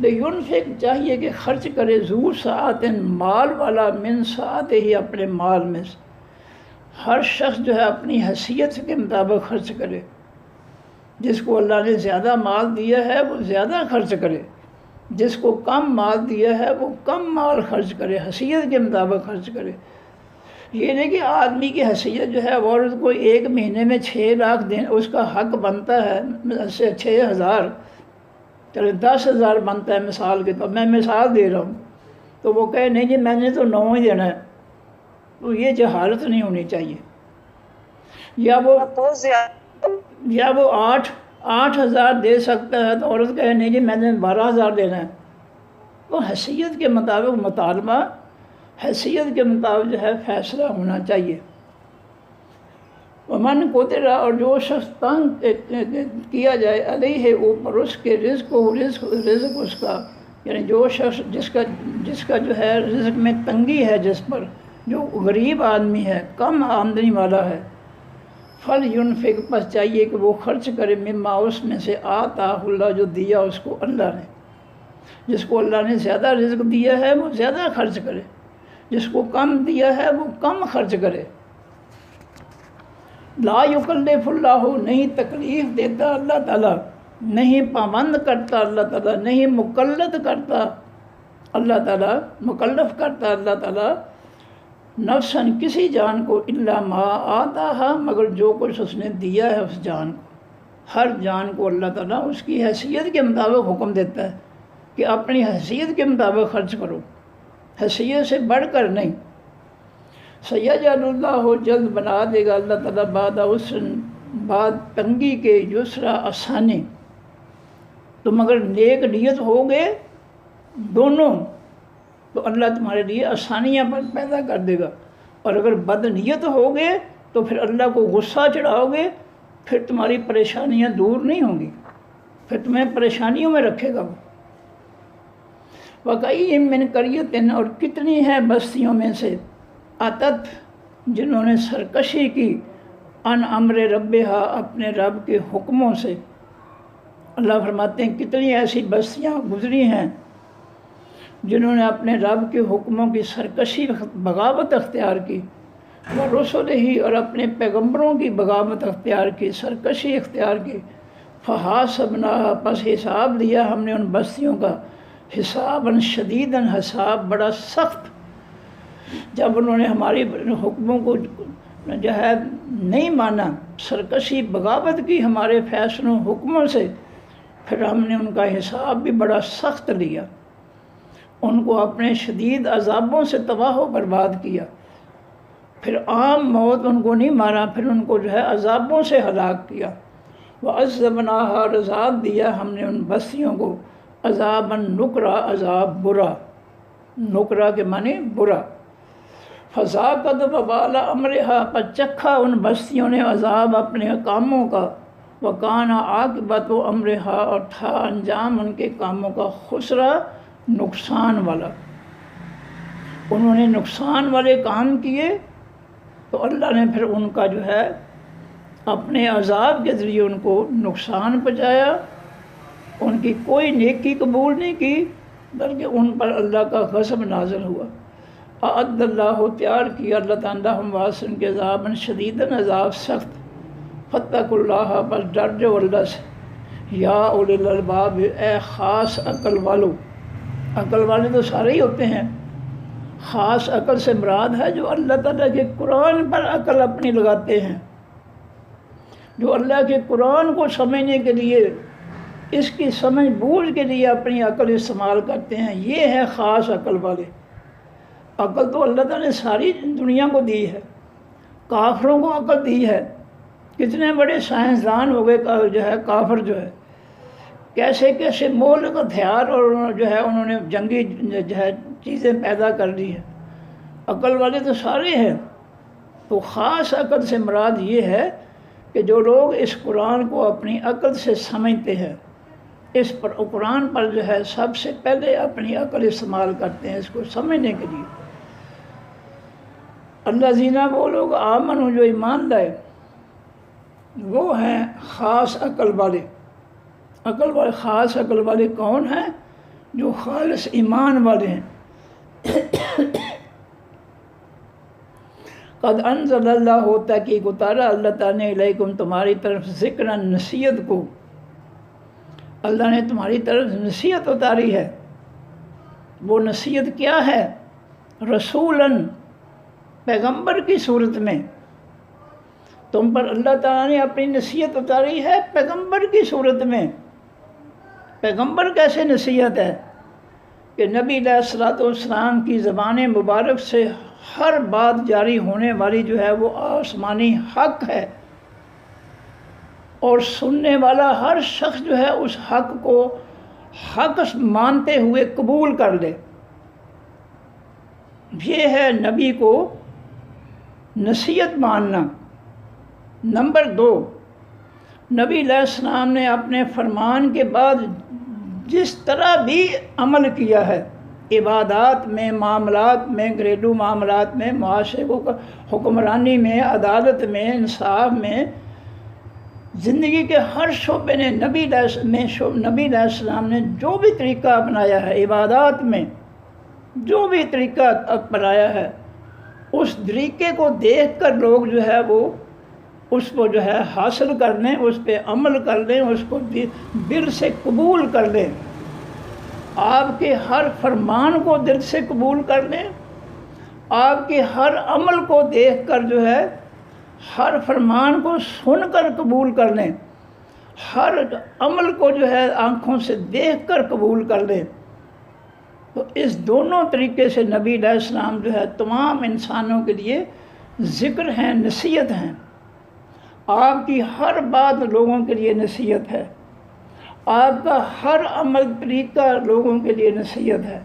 لیُنفق چاہیے کہ خرچ کرے ذو سعۃ مال والا من سعت ہی اپنے مال میں سے، ہر شخص جو ہے اپنی حیثیت کے مطابق خرچ کرے، جس کو اللہ نے زیادہ مال دیا ہے وہ زیادہ خرچ کرے، جس کو کم مال دیا ہے وہ کم مال خرچ کرے، حیثیت کے مطابق خرچ کرے۔ یہ نہیں کہ آدمی کی حیثیت جو ہے عورت کو ایک مہینے میں 6 لاکھ دینا اس کا حق بنتا ہے، 6,000 چلے 10,000 بنتا ہے مثال کے طور، میں مثال دے رہا ہوں، تو وہ کہے نہیں جی میں نے تو 9 ہی دینا ہے، تو یہ جہالت نہیں ہونی چاہیے۔ یا وہ 8,000 دے سکتا ہے تو عورت کہے نہیں جی میں نے 12,000 دینا ہے، تو حیثیت کے مطابق مطالبہ، حیثیت کے مطابق جو ہے فیصلہ ہونا چاہیے۔ ومن قدر اور جو شخص تنگ کیا جائے علیہ اوپر اس کے رزق اس کا، یعنی جو شخص جس کا جو ہے رزق میں تنگی ہے، جس پر جو غریب آدمی ہے، کم آمدنی والا ہے، فَلْيُنْفِقْ پس چاہیے کہ وہ خرچ کرے مما اس میں سے آتاہ اللہ جو دیا اس کو اللہ نے، جس کو اللہ نے زیادہ رزق دیا ہے وہ زیادہ خرچ کرے، جس کو کم دیا ہے وہ کم خرچ کرے۔ لا یکلف اللہ نہیں تکلیف دیتا اللہ تعالیٰ، نہیں پابند کرتا اللہ تعالیٰ، نہیں مکلف کرتا اللہ تعالیٰ، مکلف کرتا اللہ تعالیٰ نفساً کسی جان کو الا ما آتاہا مگر جو کچھ اس نے دیا ہے اس جان کو۔ ہر جان کو اللہ تعالیٰ اس کی حیثیت کے مطابق حکم دیتا ہے کہ اپنی حیثیت کے مطابق خرچ کرو، حیثیت سے بڑھ کر نہیں۔ سیجعل اللہ جلد بنا دے گا اللہ تعالیٰ بعد عسر بعد تنگی کے یسرا آسانی۔ تم اگر نیک نیت ہوگے دونوں تو اللہ تمہارے لیے آسانیاں پیدا کر دے گا، اور اگر بد نیت ہوگے تو پھر اللہ کو غصہ چڑھاؤ گے، پھر تمہاری پریشانیاں دور نہیں ہوں گی، پھر تمہیں پریشانیوں میں رکھے گا وہ۔ وَكَأَيٍّ مِّن قَرْيَةٍ، اور کتنی ہیں بستیوں میں سے، عَتَتْ، جنہوں نے سرکشی کی، عَنْ أَمْرِ رَبِّهَا، اپنے رب کے حکموں سے۔ اللہ فرماتے ہیں کتنی ایسی بستیاں گزری ہیں جنہوں نے اپنے رب کے حکموں کی سرکشی بغاوت اختیار کی، وَرُسُلِهِ، اور اپنے پیغمبروں کی بغاوت اختیار کی، سرکشی اختیار کی۔ فَحَاسَبْنَاهَا، پس حساب لیا ہم نے ان بستیوں کا، حساباً شدیداً، حساب بڑا سخت۔ جب انہوں نے ہماری حکموں کو جو ہے نہیں مانا، سرکشی بغاوت کی ہمارے فیصلوں حکموں سے، پھر ہم نے ان کا حساب بھی بڑا سخت لیا، ان کو اپنے شدید عذابوں سے تباہ و برباد کیا۔ پھر عام موت ان کو نہیں مارا، پھر ان کو جو ہے عذابوں سے ہلاک کیا۔ وَعَذَّبْنَاهَا، اور عذاب دیا ہم نے ان بستیوں کو، عذاباً نکرا، عذاب برا، نکرا کے معنی برا۔ فَذَاقَتْ وَبَالَ أَمْرِهَا، پر چکھا ان بستیوں نے عذاب اپنے کاموں کا، وَكَانَ عَاقِبَةُ أَمْرِهَا، اور تھا انجام ان کے کاموں کا خسرا، نقصان والا۔ انہوں نے نقصان والے کام کیے تو اللہ نے پھر ان کا جو ہے اپنے عذاب کے ذریعے ان کو نقصان پہنچایا، ان کی کوئی نیکی قبول نہیں کی، بلکہ ان پر اللہ کا غضب نازل ہوا۔ اعد اللہ، تیار کیا اللہ تعالیٰ ہم واسن کے عذاباً شدیداً، عذاب سخت۔ فاتقوا اللہ، بس ڈر جو اللہ سے، یا اولی الالباب، اے خاص عقل والو۔ عقل والے تو سارے ہی ہوتے ہیں، خاص عقل سے مراد ہے جو اللہ تعالیٰ کے قرآن پر عقل اپنی لگاتے ہیں، جو اللہ کے قرآن کو سمجھنے کے لیے، اس کی سمجھ بوجھ کے لیے اپنی عقل استعمال کرتے ہیں، یہ ہے خاص عقل والے۔ عقل تو اللہ تعالیٰ نے ساری دنیا کو دی ہے، کافروں کو عقل دی ہے۔ کتنے بڑے سائنسدان ہو گئے جو ہے کافر جو ہے، کیسے کیسے مہلک ہتھیار اور جو ہے انہوں نے جنگی جو ہے چیزیں پیدا کر لی ہیں۔ عقل والے تو سارے ہیں، تو خاص عقل سے مراد یہ ہے کہ جو لوگ اس قرآن کو اپنی عقل سے سمجھتے ہیں، اس پر قرآن پر جو ہے سب سے پہلے اپنی عقل استعمال کرتے ہیں اس کو سمجھنے کے لیے۔ اللہ زینہ وہ لوگ آمن، جو ایمان لائے، وہ ہیں خاص عقل والے۔ عقل والے، خاص عقل والے کون ہیں؟ جو خالص ایمان والے ہیں۔ قد انزل اللہ، ہوتا کہ اتارا اللہ تعالیٰ نے علیکم، تمہاری طرف، ذکر، نصیحت کو، اللہ نے تمہاری طرف نصیحت اتاری ہے۔ وہ نصیحت کیا ہے؟ رسولاً، پیغمبر کی صورت میں تم پر اللہ تعالیٰ نے اپنی نصیحت اتاری ہے پیغمبر کی صورت میں۔ پیغمبر کیسے نصیحت ہے؟ کہ نبی علیہ الصلوۃ والسلام کی زبان مبارک سے ہر بات جاری ہونے والی جو ہے وہ آسمانی حق ہے، اور سننے والا ہر شخص جو ہے اس حق کو حق مانتے ہوئے قبول کر لے۔ یہ ہے نبی کو نصیحت ماننا۔ نمبر 2، نبی علیہ السلام نے اپنے فرمان کے بعد جس طرح بھی عمل کیا ہے، عبادات میں، معاملات میں، گھریلو معاملات میں، معاشرے کو حکمرانی میں، عدالت میں، انصاف میں، زندگی کے ہر شعبے نے نبی علیہ السلام نے جو بھی طریقہ اپنایا ہے، عبادات میں جو بھی طریقہ اپنایا ہے، اس طریقے کو دیکھ کر لوگ جو ہے وہ اس کو جو ہے حاصل کر لیں، اس پہ عمل کر لیں، اس کو دل سے قبول کر لیں۔ آپ کے ہر فرمان کو دل سے قبول کر لیں، آپ کے ہر عمل کو دیکھ کر جو ہے ہر فرمان کو سن کر قبول کر لیں، ہر عمل کو جو ہے آنکھوں سے دیکھ کر قبول کر لیں۔ تو اس دونوں طریقے سے نبی علیہ السلام جو ہے تمام انسانوں کے لیے ذکر ہیں، نصیحت ہیں۔ آپ کی ہر بات لوگوں کے لیے نصیحت ہے، آپ کا ہر عمل طریقہ لوگوں کے لیے نصیحت ہے۔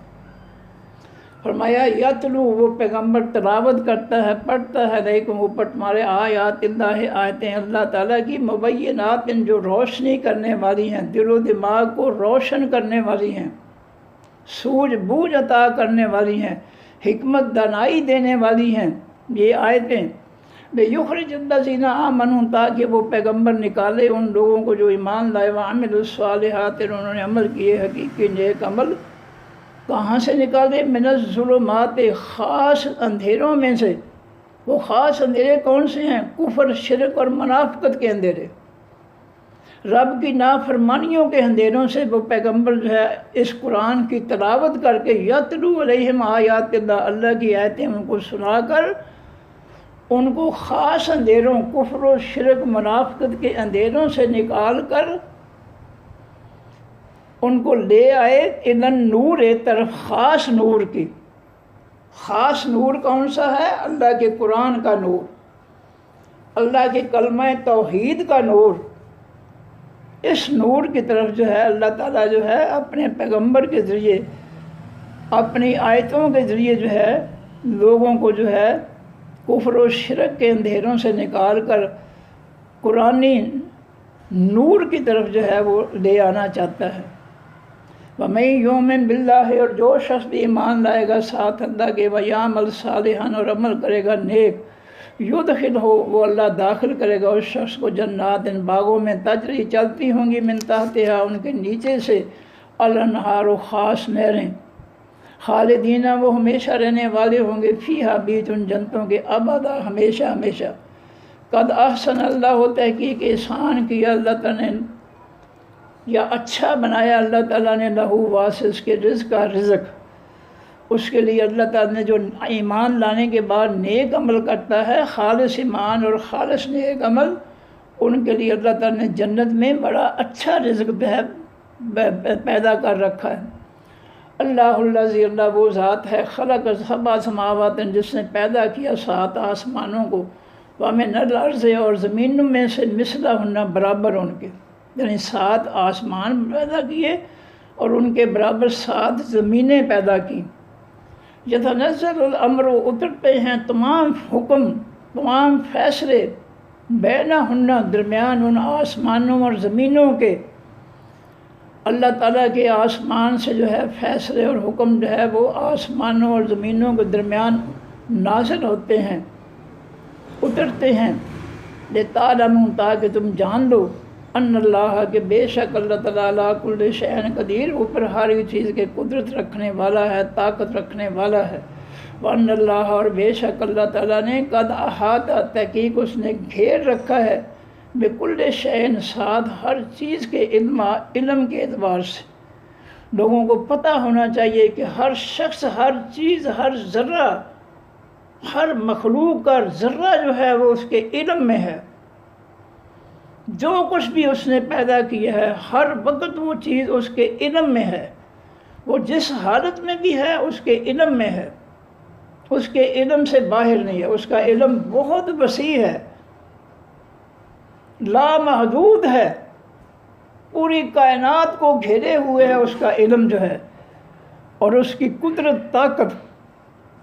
فرمایا یتلو، وہ پیغمبر تلاوت کرتا ہے، پڑھتا ہے، لیکن اوپر تمہارے آیات اللہ، آیتیں اللہ تعالیٰ کی، مبینات، جو روشنی کرنے والی ہیں، دل و دماغ کو روشن کرنے والی ہیں، سوجھ بوجھ عطا کرنے والی ہیں، حکمت دانائی دینے والی ہیں یہ آیتیں۔ لِيُخْرِجَ الَّذِينَ آمَنُوا، تاکہ وہ پیغمبر نکالے ان لوگوں کو جو ایمان لائے، وَعَمِلُوا الصَّالِحَاتِ، انہوں نے عمل کیے حقیقی نیک عمل۔ کہاں سے نکالے؟ من الظلمات، خاص اندھیروں میں سے۔ وہ خاص اندھیرے کون سے ہیں؟ کفر، شرک اور منافقت کے اندھیرے، رب کی نافرمانیوں کے اندھیروں سے وہ پیغمبر جو ہے اس قرآن کی تلاوت کر کے، یتلو علیہم آیات اللہ، اللہ کی آیتیں ان کو سنا کر ان کو خاص اندھیروں، کفر و شرک منافقت کے اندھیروں سے نکال کر ان کو لے آئے اِلَى نور، طرف خاص نور کی۔ خاص نور کون سا ہے؟ اللہ کے قرآن کا نور، اللہ کے کلمہ توحید کا نور۔ اس نور کی طرف جو ہے اللہ تعالیٰ جو ہے اپنے پیغمبر کے ذریعے، اپنی آیتوں کے ذریعے جو ہے لوگوں کو جو ہے کفر و شرک کے اندھیروں سے نکال کر قرآنی نور کی طرف جو ہے وہ لے آنا چاہتا ہے۔ وَمَن يُؤْمِن بِاللَّهِ، اور جو شخص بھی ایمان لائے گا ساتھ اللہ کے، وَيَعْمَلْ صَالِحًا، اور عمل کرے گا نیک، يُدْخِلْهُ، وہ اللہ داخل کرے گا اس شخص کو، جنات، ان باغوں میں، تجری، چلتی ہوں گی، من تحتہا، ان کے نیچے سے، الانہار، و خاص نہریں، خالدین، وہ ہمیشہ رہنے والے ہوں گے، فیہا، بیچ ان جنتوں کے، ابدا، ہمیشہ ہمیشہ۔ قد احسن اللہ، تحقیق احسان کیا اللہ تعالیٰ نے، یا اچھا بنایا اللہ تعالیٰ نے، لہو، واسع، اس کے رزق کا رزق، اس کے لیے اللہ تعالیٰ نے جو ایمان لانے کے بعد نیک عمل کرتا ہے، خالص ایمان اور خالص نیک عمل، ان کے لیے اللہ تعالیٰ نے جنت میں بڑا اچھا رزق پیدا کر رکھا ہے۔ اللہ الذی، اللہ وہ ذات ہے، خلق سبع سماوات، جس نے پیدا کیا 7 آسمانوں کو، ومن الارض، اور زمینوں میں سے، مثلہن، برابر ان کے، یعنی 7 آسمان پیدا کیے اور ان کے برابر 7 زمینیں پیدا کی۔ یتنزل الامر، اترتے ہیں تمام حکم، تمام فیصلے، بینہن، درمیان ان آسمانوں اور زمینوں کے، اللہ تعالیٰ کے آسمان سے جو ہے فیصلے اور حکم جو ہے وہ آسمانوں اور زمینوں کے درمیان نازل ہوتے ہیں، اترتے ہیں، لِتَعْلَمُوا، تاکہ تم جان لو، ان اللہ، کہ بے شک اللہ تعالیٰ، علیٰ کل شیء قدیر، اوپر ہر ایک چیز کے قدرت رکھنے والا ہے، طاقت رکھنے والا ہے، وَأَنَّ اللَّهَ، اور بے شک اللہ تعالیٰ نے، قد احاطہ، تحقیق اس نے گھیر رکھا ہے، بکل شیء، ساتھ ہر چیز کے، علم کے اعتبار سے۔ لوگوں کو پتہ ہونا چاہیے کہ ہر شخص، ہر چیز، ہر ذرہ، ہر مخلوق کا ذرہ جو ہے وہ اس کے علم میں ہے۔ جو کچھ بھی اس نے پیدا کیا ہے ہر وقت وہ چیز اس کے علم میں ہے، وہ جس حالت میں بھی ہے اس کے علم میں ہے، اس کے علم سے باہر نہیں ہے، اس کا علم بہت وسیع ہے، لامحدود ہے، پوری کائنات کو گھیرے ہوئے ہے اس کا علم جو ہے، اور اس کی قدرت، طاقت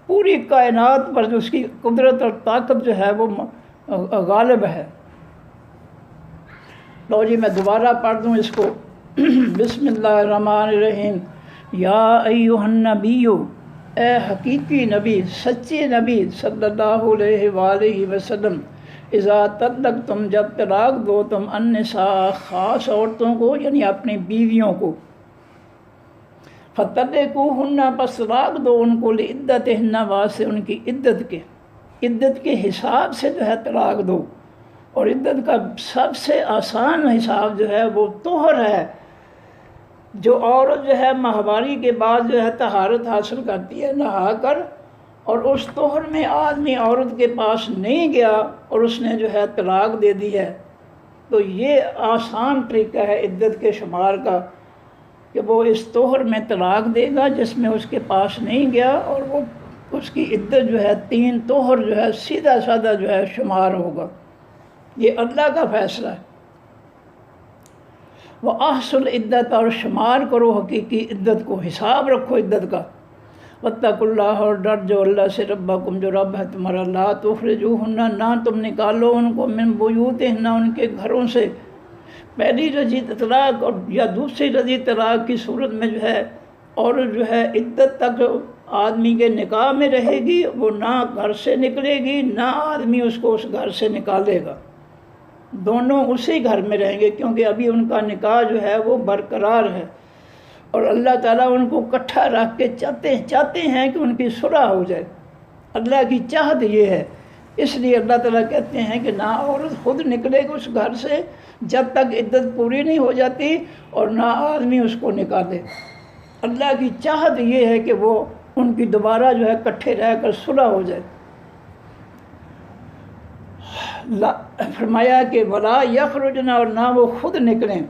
پوری کائنات پر، اس کی قدرت اور طاقت جو ہے وہ غالب ہے۔ لو جی میں دوبارہ پڑھ دوں اس کو، بسم اللہ الرحمن الرحیم۔ یا ایھا النبی، اے حقیقی نبی، سچے نبی صلی اللہ علیہ وآلہ وسلم، اذا طلقتم، جب طلاق دو تم، النساء، خاص عورتوں کو، یعنی اپنی بیویوں کو، فطلقوہن، پس طلاق دو ان کو، لعدتہن، واسطے ان کی عدت کے حساب سے جو ہے طلاق دو، اور عدت کا سب سے آسان حساب جو ہے وہ طہر ہے۔ جو عورت جو ہے ماہواری کے بعد جو ہے طہارت حاصل کرتی ہے نہا کر، اور اس طہر میں آدمی عورت کے پاس نہیں گیا اور اس نے جو ہے طلاق دے دی ہے، تو یہ آسان طریقہ ہے عدت کے شمار کا، کہ وہ اس طہر میں طلاق دے گا جس میں اس کے پاس نہیں گیا، اور وہ اس کی عدت جو ہے 3 طہر جو ہے سیدھا سادہ جو ہے شمار ہوگا۔ یہ اللہ کا فیصلہ ہے۔ وہ احصل عدت، اور شمار کرو حقیقی عدت کو، حساب رکھو عدت کا، واتقوا اللہ، اور ڈر جو اللہ سے، ربکم جو رب ہے تمہارا، لا تخرجوہن، نہ تم نکالو ان کو، من بیوتہن، ان کے گھروں سے، پہلی رجی طلاق اور یا دوسری رجی طلاق کی صورت میں جو ہے عورت جو ہے عدت تک آدمی کے نکاح میں رہے گی، وہ نہ گھر سے نکلے گی نہ آدمی اس کو اس گھر سے نکالے گا، دونوں اسی گھر میں رہیں گے، کیونکہ ابھی ان کا نکاح جو ہے وہ برقرار ہے، اور اللہ تعالیٰ ان کو اکٹھا رکھ کے چاہتے ہیں کہ ان کی صلح ہو جائے، اللہ کی چاہت یہ ہے، اس لیے اللہ تعالیٰ کہتے ہیں کہ نہ عورت خود نکلے گی اس گھر سے جب تک عدت پوری نہیں ہو جاتی، اور نہ آدمی اس کو نکالے، اللہ کی چاہت یہ ہے کہ وہ ان کی دوبارہ جو ہے اکٹھے رہ کر صلح ہو جائے۔ فرمایا کہ ولا یخرجن، اور نہ وہ خود نکلیں،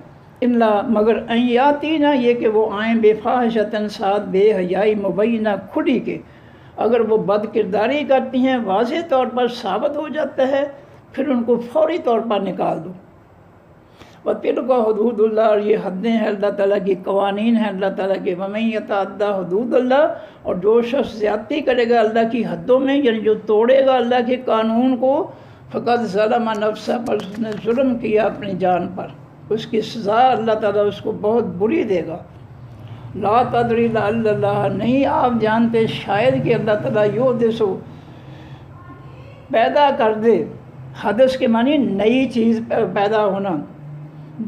الا مگر ان یاتینا، یہ کہ وہ آئیں بے فاحشۃ، ساتھ بے حیائی، مبینہ کھلی کے، اگر وہ بد کرداری کرتی ہیں واضح طور پر ثابت ہو جاتا ہے، پھر ان کو فوری طور پر نکال دو۔ وَتِلْكَ حدود اللہ، اور یہ حدیں ہیں اللہ تعالیٰ کی، قوانین ہیں اللہ تعالیٰ کے، وَمَن يَتَعَدَّ حدود اللہ، اور جو شخص زیادتی کرے گا اللہ کی حدوں میں، یعنی جو توڑے گا اللہ کے قانون کو، فقط ظلم نفسہ، پر اس نے ظلم کیا اپنی جان پر، اس کی سزا اللہ تعالیٰ اس کو بہت بری دے گا۔ لا تدری لعل اللہ، نہیں آپ جانتے شاید کہ اللہ تعالیٰ یحدث پیدا کر دے، حدث کے معنی نئی چیز پیدا ہونا،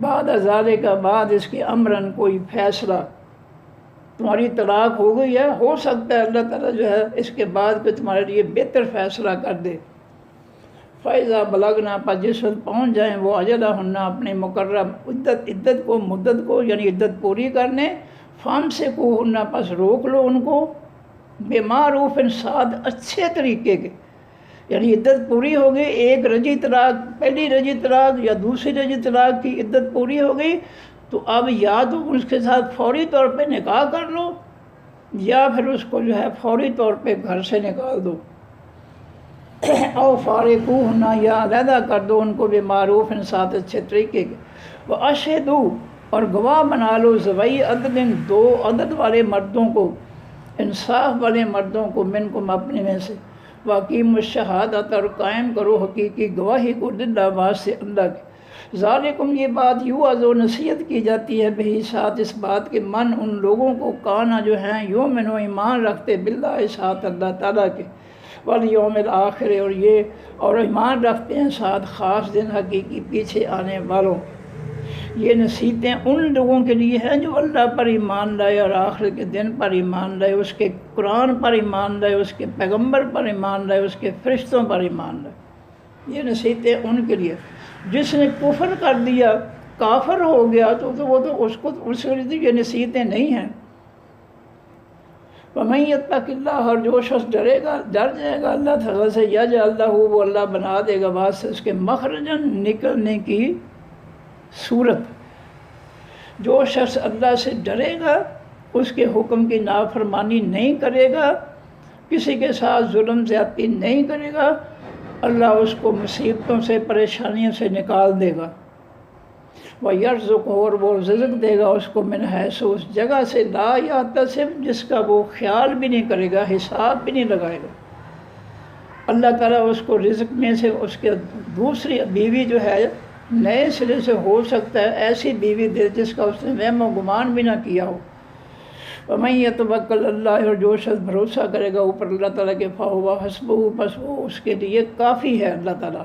بعد ذالک کا بعد اس کے امرن کوئی فیصلہ، تمہاری طلاق ہو گئی ہے، ہو سکتا ہے اللہ تعالیٰ جو ہے اس کے بعد کہ تمہارے لیے بہتر فیصلہ کر دے۔ فَإِذَا بَلَغْنَا، پر جس وقت پہنچ جائیں وہ اجلہن، اپنے مقرر عدت کو، مدت کو، یعنی عدت پوری کرنے، فَامْسِكُوهُنَّ، پس روک لو ان کو، بِمَعْرُوفٍ، ساتھ اچھے طریقے کے، یعنی عدت پوری ہو گئی، ایک رجی طلاق، پہلی رجی طلاق یا دوسری رجی طلاق کی عدت پوری ہو گئی، تو اب یا تو اس کے ساتھ فوری طور پہ نکاح کر لو، یا پھر اس کو جو ہے فوری طور پہ گھر سے نکال دو، او فارقوہن، یا علیحدہ کر دو ان کو، بمعروف، ساتھ اچھے طریقے کے، واشہدوا، اور گواہ بنا لو، ذوی عدل، دو عدد والے مردوں کو، انصاف والے مردوں کو، منکم، اپنے میں سے، واقیم الشہادۃ، اور قائم کرو حقیقی گواہی کو، للہ، واسطے اللہ کے، ذالکم، یہ بات یوعظ، نصیحت کی جاتی ہے، بہی، ساتھ اس بات کے، من، ان لوگوں کو، کانا، جو ہیں، یؤمنون، ایمان رکھتے، باللہ، ساتھ اللہ تعالیٰ کے، والیوم الآخر، اور ایمان رکھتے ہیں ساتھ خاص دن حقیقی پیچھے آنے والوں۔ یہ نصیحتیں ان لوگوں کے لیے ہیں جو اللہ پر ایمان لائے اور آخر کے دن پر ایمان لائے، اس کے قرآن پر ایمان لائے، اس کے پیغمبر پر ایمان لائے، اس کے فرشتوں پر ایمان لائے، یہ نصیحتیں ان کے لیے۔ جس نے کفر کر دیا، کافر ہو گیا، تو وہ تو اس کے لیے یہ نصیحتیں نہیں ہیں۔ وَمَن يَتَّقِ اللَّهَ، اور جو شخص ڈر جائے گا اللہ تعالیٰ سے، یجعل لہ، وہ اللہ بنا دے گا واسطے اس کے، مخرجاً، نکلنے کی صورت۔ جو شخص اللہ سے ڈرے گا، اس کے حکم کی نافرمانی نہیں کرے گا، کسی کے ساتھ ظلم زیادتی نہیں کرے گا، اللہ اس کو مصیبتوں سے، پریشانیوں سے نکال دے گا۔ وَيَرْزُقْهُ، اور وہ رزق دے گا اس کو، من حیث، اس جگہ سے، لا یحتسب، جس کا وہ خیال بھی نہیں کرے گا، حساب بھی نہیں لگائے گا۔ اللہ تعالیٰ اس کو رزق میں سے، اس کے دوسری بیوی جو ہے نئے سرے سے ہو سکتا ہے ایسی بیوی دے جس کا اس نے وہم و گمان بھی نہ کیا ہو۔ وَمَن يَتَوَکَّلْ اللہ، اور جو شخص بھروسہ کرے گا اوپر اللہ تعالیٰ کے، فَهُوَ حَسْبُهُ، پس وہ اس کے لیے کافی ہے اللہ تعالیٰ۔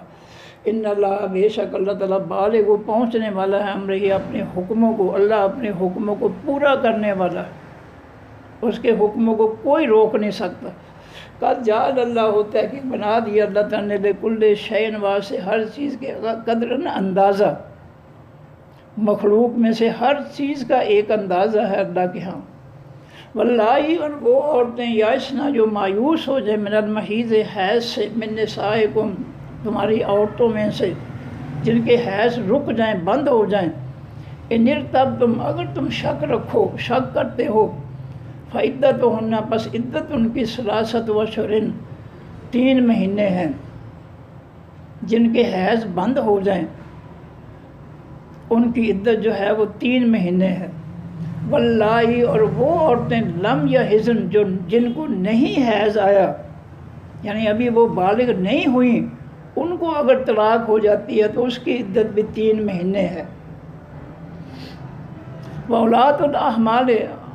ان اللہ، بے شک اللہ تعالیٰ، بالغ، وہ پہنچنے والا ہے، امرہ، اپنے حکموں کو، اللہ اپنے حکموں کو پورا کرنے والا ہے، اس کے حکموں کو کوئی روک نہیں سکتا۔ قد جعل اللہ، ہوتا ہے کہ بنا دیا اللہ تعالیٰ نے، لکل شیء، واسطے ہر چیز کے، قدرن، اندازہ، مخلوق میں سے ہر چیز کا ایک اندازہ ہے اللہ کے ہاں۔ واللہ، اور وہ عورتیں، یائسن، جو مایوس ہو جائیں، من المحیض، حیض سے، من نسائکم، تمہاری عورتوں میں سے، جن کے حیض رک جائیں، بند ہو جائیں، ان ارتبتم، اگر تم شک رکھو، شک کرتے ہو، فعدتہن، پس عدت ان کی، ثلاثۃ اشہر، 3 مہینے ہیں، جن کے حیض بند ہو جائیں ان کی عدت جو ہے وہ 3 مہینے ہے۔ واللہ اور وہ عورتیں لم یا حزن جو جن کو نہیں حیض آیا، یعنی ابھی وہ بالغ نہیں ہوئیں، ان کو اگر طلاق ہو جاتی ہے تو اس کی عدت بھی 3 مہینے ہے۔ وَأُولَاتُ الْأَحْمَالِ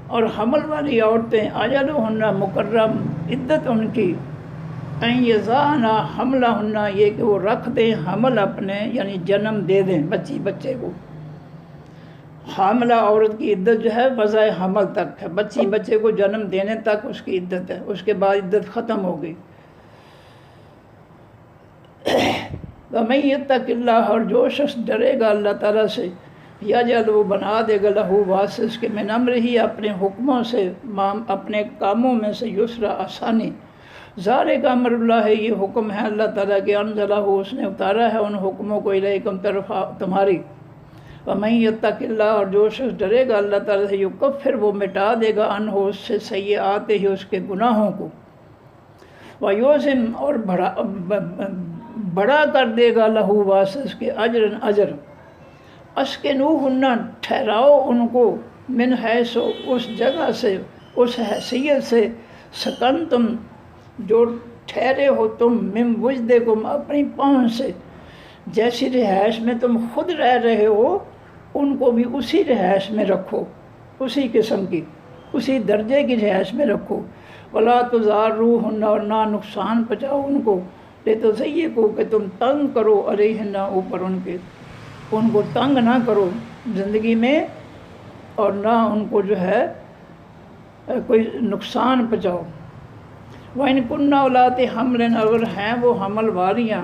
اور حمل والی عورتیں اجلہن مقرر عدت ان کی ان یضعن حملہن یہ کہ وہ رکھ دیں حمل اپنے، یعنی جنم دے دیں بچے کو۔ حاملہ عورت کی عدت جو ہے وضع حمل تک ہے، بچے کو جنم دینے تک اس کی عدت ہے، اس کے بعد عدت ختم ہو گئی۔ وَمَن یتق اللہ اور جو شخص ڈرے گا اللہ تعالیٰ سے، یجعل وہ بنا دے گا لہو واسطے کے من امرہ اپنے حکموں سے، اپنے کاموں میں سے یسرا آسانی۔ ذالک امر اللہ ہے، یہ حکم ہے اللہ تعالیٰ کے، انزلہ اس نے اتارا ہے ان حکموں کو الیکم طرف تمہاری۔ وَمَن یتق اللہ اور جو شخص ڈرے گا اللہ تعالیٰ سے، یکفر وہ مٹا دے گا عنہ اس سے سیئات ہی اس کے گناہوں کو، وَیُعْظِم اور بڑا کر دے گا لہو واسطے اس کے اجر۔ اسکنوہن ٹھہراؤ ان کو، من حیث اس جگہ سے، اس حیثیت سے، سکن تم جو ٹھہرے ہو تم، من وجدکم اپنی پہنچ سے، جیسی رہائش میں تم خود رہ رہے ہو ان کو بھی اسی رہائش میں رکھو، اسی قسم کی، اسی درجے کی رہائش میں رکھو۔ ولا تضاروہن اور نہ نقصان پہنچاؤ ان کو، لتضیقوا کہ تم تنگ کرو علیہن اوپر ان کے، ان کو تنگ نہ کرو زندگی میں، اور نہ ان کو جو ہے کوئی نقصان پہنچاؤ۔ وَإِن كُنَّ أُولَاتِ حَمْلٍ اگر ہیں وہ حمل والیاں،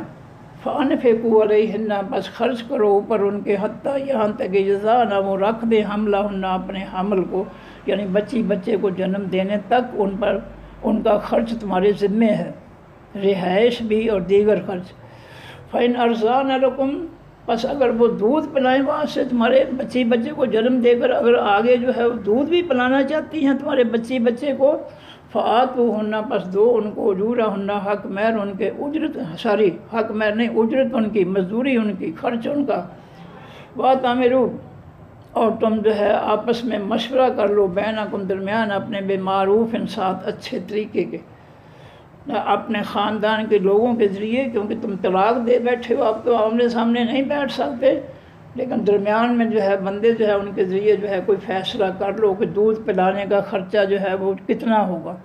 فَأَنفِقُوا عَلَيْهِنَّ بس خرچ کرو اوپر ان کے، حتیٰ یہاں تک کہ یضعن وہ رکھ دیں حملہن اپنے حمل کو، یعنی بچے کو جنم دینے تک ان پر ان کا خرچ تمہارے ذمے ہے، رہائش بھی اور دیگر خرچ۔ فَإِنْ أَرْضَعْنَ لَكُمْ بس اگر وہ دودھ پلائیں وہاں سے تمہارے بچے کو جنم دے کر اگر آگے جو ہے وہ دودھ بھی پلانا چاہتی ہیں تمہارے بچے کو، فآتوہن پس دو ان کو اجورہن حق مہر ان کے، حق مہر نہیں اجرت ان کی، مزدوری ان کی، خرچ ان کا۔ وَأَتَمِرُوا اور تم جو ہے آپس میں مشورہ کر لو، بینکم درمیان اپنے، بمعروف ساتھ اچھے طریقے کے، اپنے خاندان کے لوگوں کے ذریعے، کیونکہ تم طلاق دے بیٹھے ہو، اب تو آمنے سامنے نہیں بیٹھ سکتے، لیکن درمیان میں جو ہے بندے جو ہے ان کے ذریعے جو ہے کوئی فیصلہ کر لو کہ دودھ پلانے کا خرچہ جو ہے وہ کتنا ہوگا۔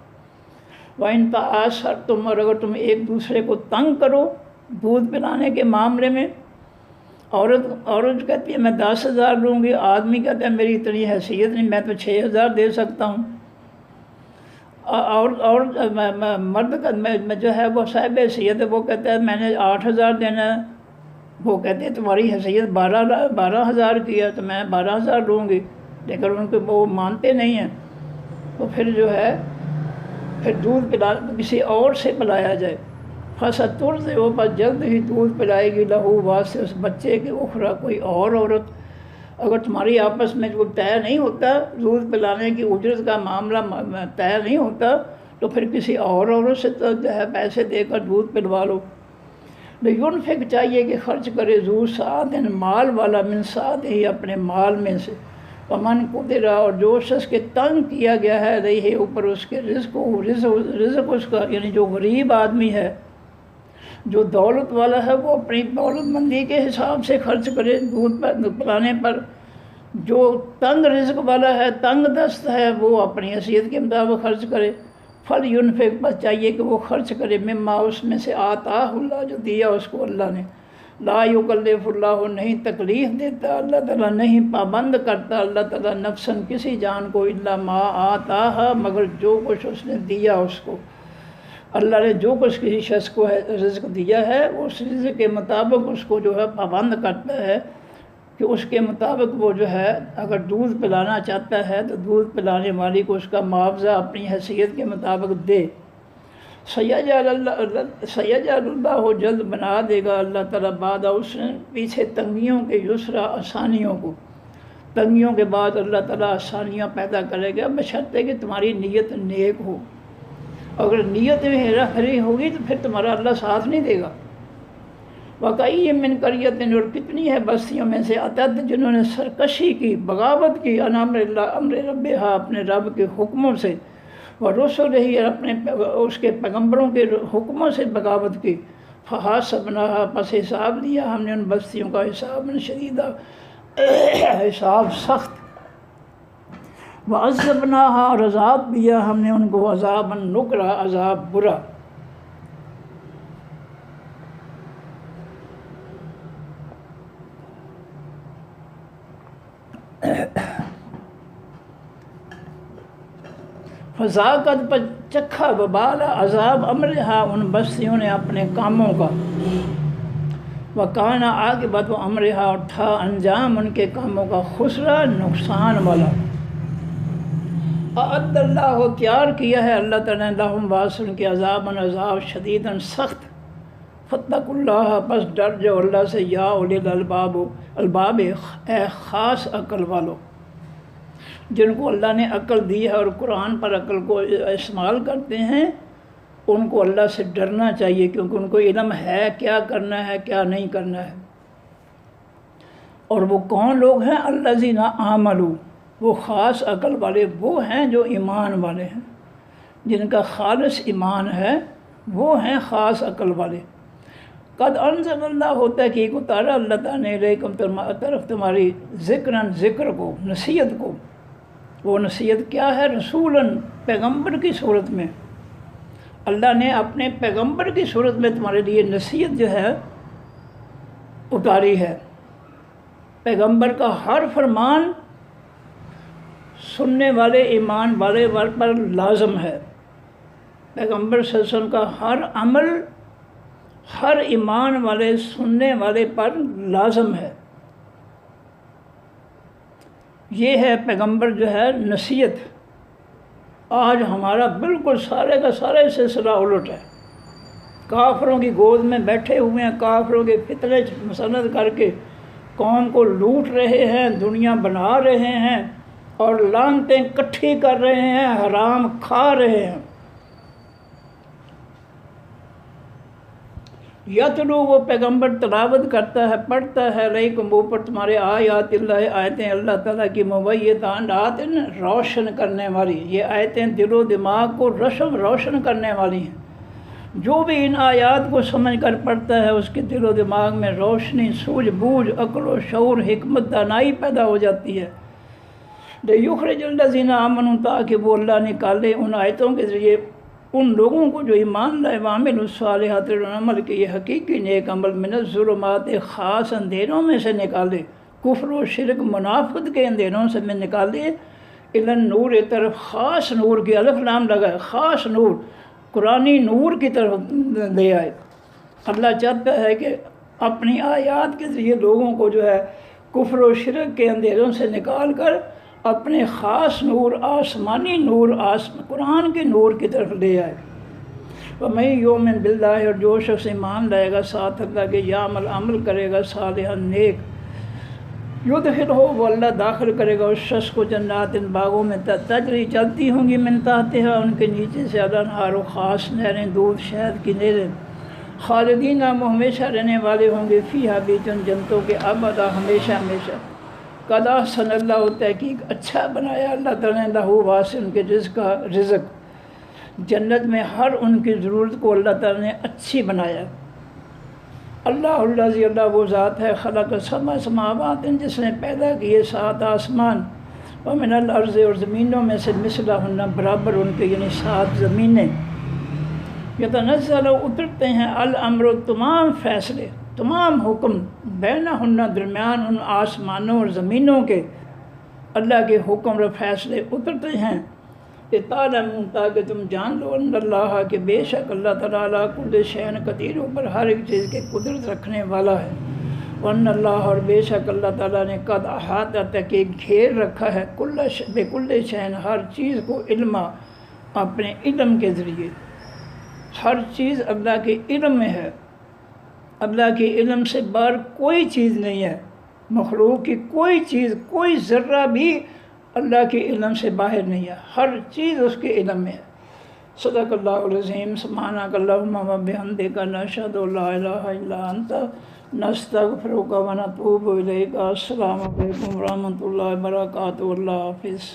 وَإِن تَعَاسَرْتُمْ اور اگر تم ایک دوسرے کو تنگ کرو دودھ پلانے کے معاملے میں، عورت کہتی ہے میں 10,000 لوں گی، آدمی کہتا ہے میری اتنی حیثیت نہیں، میں تو 6,000 دے سکتا ہوں، اور مرد کا جو ہے وہ صاحب حیثیت ہے، وہ کہتا ہے میں نے 8,000 دینا ہے، وہ کہتے ہیں تمہاری حیثیت 12,000 کی ہے تو میں 12,000 لوں گی، لیکن ان کو وہ مانتے نہیں ہیں، تو پھر جو ہے پھر دودھ کسی اور سے پلایا جائے۔ فَسَتُرْضِعُ وہ بس جلد ہی دودھ پلائے گی لہو واسطے اس بچے کے، اخرى کوئی اور عورت۔ اگر تمہاری آپس میں جو طے نہیں ہوتا دودھ پلانے کی اجرت کا معاملہ طے نہیں ہوتا تو پھر کسی اور عورت سے تو جو ہے پیسے دے کر دودھ پلوا لو۔ لِيُنْفِقْ چاہیے کہ خرچ کرے ذو سعۃ مال والا، من سعتہ ہی اپنے مال میں سے، ومن قدر اور جو شخص کے تنگ کیا گیا ہے علیہ اوپر اس کے رزق اس کا، یعنی جو غریب آدمی ہے، جو دولت والا ہے وہ اپنی دولت مندی کے حساب سے خرچ کرے دودھ پلانے پر، جو تنگ رزق والا ہے، تنگ دست ہے، وہ اپنی حیثیت کے مطابق خرچ کرے۔ فَلْيُنْفِقْ بس چاہیے کہ وہ خرچ کرے مما اس میں سے آتاہ اللہ جو دیا اس کو اللہ نے، لا یکلف اللہ نہیں تکلیف دیتا اللہ تعالیٰ، نہیں پابند کرتا اللہ تعالیٰ نفساً کسی جان کو، الا ما آتاہا مگر جو کچھ اس نے دیا اس کو، اللہ نے جو کچھ کسی شخص کو رزق دیا ہے اس رزق کے مطابق اس کو جو ہے پابند کرتا ہے کہ اس کے مطابق وہ جو ہے اگر دودھ پلانا چاہتا ہے تو دودھ پلانے والی کو اس کا معاوضہ اپنی حیثیت کے مطابق دے۔ سیجعل اللہ جلد بنا دے گا اللہ تعالیٰ بعد اس نے پیچھے تنگیوں کے یسرا آسانیوں کو، تنگیوں کے بعد اللہ تعالیٰ آسانیاں پیدا کرے گا، بشرطے کہ تمہاری نیت نیک ہو۔ اگر نیت میں ہیرا پھیری ہوگی تو پھر تمہارا اللہ ساتھ نہیں دے گا۔ واقعی من قریت، اور کتنی ہے بستیوں میں سے عتد جنہوں نے سرکشی کی، بغاوت کی، ان امر ربہا، اپنے رب کے حکموں سے، ورسلہ، اپنے اس کے پیغمبروں کے حکموں سے بغاوت کی، فحاسبناہا، پس حساب لیا ہم نے ان بستیوں کا حساب شدیدہ، حساب سخت، وعذبناہا، اور عذاب دیا ہم نے ان کو عذابا نکرا، عذاب برا۔ فذاقت، پر چکھا، وبال عذاب امرہا، ان بستیوں نے اپنے کاموں کا، وکانا، عاقبت امرہا، اور تھا انجام ان کے کاموں کا، خسرا، نقصان والا۔ اعد اللہ، تیار کیا ہے اللہ تعالیٰ نے، لہم، واسطے ان کے عذاباً، عذاب شدیداً، سخت، فاتقوا اللہ، پس ڈر جاؤ اللہ سے، یا اولی الالباب، اے خاص عقل والو، جن کو اللہ نے عقل دی ہے اور قرآن پر عقل کو استعمال کرتے ہیں، ان کو اللہ سے ڈرنا چاہیے، کیونکہ ان کو علم ہے کیا کرنا ہے کیا نہیں کرنا ہے۔ اور وہ کون لوگ ہیں؟ الذین آمنوا، وہ خاص عقل والے وہ ہیں جو ایمان والے ہیں، جن کا خالص ایمان ہے وہ ہیں خاص عقل والے۔ قد انزل اللہ، ہوتا ہے کہ اتارا اللہ تعالیٰ نے، علیکم، طرف تمہاری، ذکراً، ذکر کو، نصیحت کو۔ وہ نصیحت کیا ہے؟ رسولاً، پیغمبر کی صورت میں، اللہ نے اپنے پیغمبر کی صورت میں تمہارے لیے نصیحت جو ہے اتاری ہے۔ پیغمبر کا ہر فرمان سننے والے ایمان والے پر لازم ہے، پیغمبر صلی اللہ علیہ وسلم کا ہر عمل ہر ایمان والے سننے والے پر لازم ہے۔ یہ ہے پیغمبر جو ہے نصیحت۔ آج ہمارا بالکل سارے کا سارے سلسلہ الٹ ہے، کافروں کی گود میں بیٹھے ہوئے ہیں، کافروں کے فتنے مسند کر کے قوم کو لوٹ رہے ہیں، دنیا بنا رہے ہیں، اور لعنتیں اکٹھی کر رہے ہیں، حرام کھا رہے ہیں۔ یتلو، وہ پیغمبر تلاوت کرتا ہے، پڑھتا ہے، علیکم، اوپر تمہارے، آیات اللہ، آیتیں اللہ تعالیٰ کی، مبینات، روشن کرنے والی۔ یہ آیتیں دل و دماغ کو روشن کرنے والی ہیں۔ جو بھی ان آیات کو سمجھ کر پڑھتا ہے اس کے دل و دماغ میں روشنی، سوجھ بوجھ، عقل و شعور، حکمت، دانائی پیدا ہو جاتی ہے۔ لیخرج الذین آمنوا، تاکہ وہ اللہ نکالے ان آیتوں کے ذریعے ان لوگوں کو جو ایمان لائے، وعملوا الصالحات، عمل کے یہ حقیقی نیک عمل، من الظلمات، خاص اندھیروں میں سے نکالے، کفر و شرک منافقت کے اندھیروں سے میں نکالے، الی النور، طرف خاص نور کی، الف لام لگائے، خاص نور، قرآنی نور کی طرف لے آئے۔ اللہ چاہتا ہے کہ اپنی آیات کے ذریعے لوگوں کو جو ہے کفر و شرک کے اندھیروں سے نکال کر اپنے خاص نور، آسمانی نور، قرآن کے نور کی طرف لے آئے۔ وَمَن یُؤْمِن بِاللَّهِ، اور جو شخص ایمان لائے گا ساتھ اللہ کے، عمل کرے گا صالحا، نیک، یدخلہ، وہ اللہ داخل کرے گا اس شخص کو، جنات، ان باغوں میں، تجری، چلتی ہوں گی، من تحتہا، ان کے نیچے سے، الانہار، خاص نہریں، دودھ شہد کی نہریں، خالدین، وہ ہمیشہ رہنے والے ہوں گے، فیہا، بیچ ان جنتوں کے، ابدا، ہمیشہ ہمیشہ۔ قد احسن اللہ، تحقیق اچھا بنایا اللہ تعالیٰ نے، لہو، واسع، ان کے رزق، جنت میں ہر ان کی ضرورت کو اللہ تعالیٰ نے اچھی بنایا۔ اللہ الذی، اللہ وہ ذات ہے، خلق سبع سماوات، جس نے پیدا کیے 7 آسمان، ومن الارض، اور زمینوں میں سے، مثلہن، برابر ان کے، یعنی 7 زمینیں، یتنزل، اترتے ہیں، الامر، تمام فیصلے، تمام حکم، بینہن، درمیان ان آسمانوں اور زمینوں کے، اللہ کے حکم اور فیصلے اترتے ہیں، لتعلموا، تاکہ تم جان لو، ان اللہ، کہ بے شک اللہ تعالیٰ، کل شیء قدیر، اوپر ہر ایک چیز کے قدرت رکھنے والا ہے، وان اللہ، اور بے شک اللہ تعالیٰ نے، قد احاطہ، تحقیق گھیر رکھا ہے، بکل شیء، ہر چیز کو، علما، اپنے علم کے ذریعے، ہر چیز اللہ کے علم میں ہے، اللہ کے علم سے باہر کوئی چیز نہیں ہے، مخلوق کی کوئی چیز، کوئی ذرہ بھی اللہ کے علم سے باہر نہیں ہے، ہر چیز اس کے علم میں ہے۔ صدق اللہ العظیم سبحانک اللہم و بحمدک نشہد ان لا الہ الا انت نستغفرک و نتوب الیک۔ السلام علیکم ورحمۃ اللہ وبرکاتہ۔ اللہ حافظ۔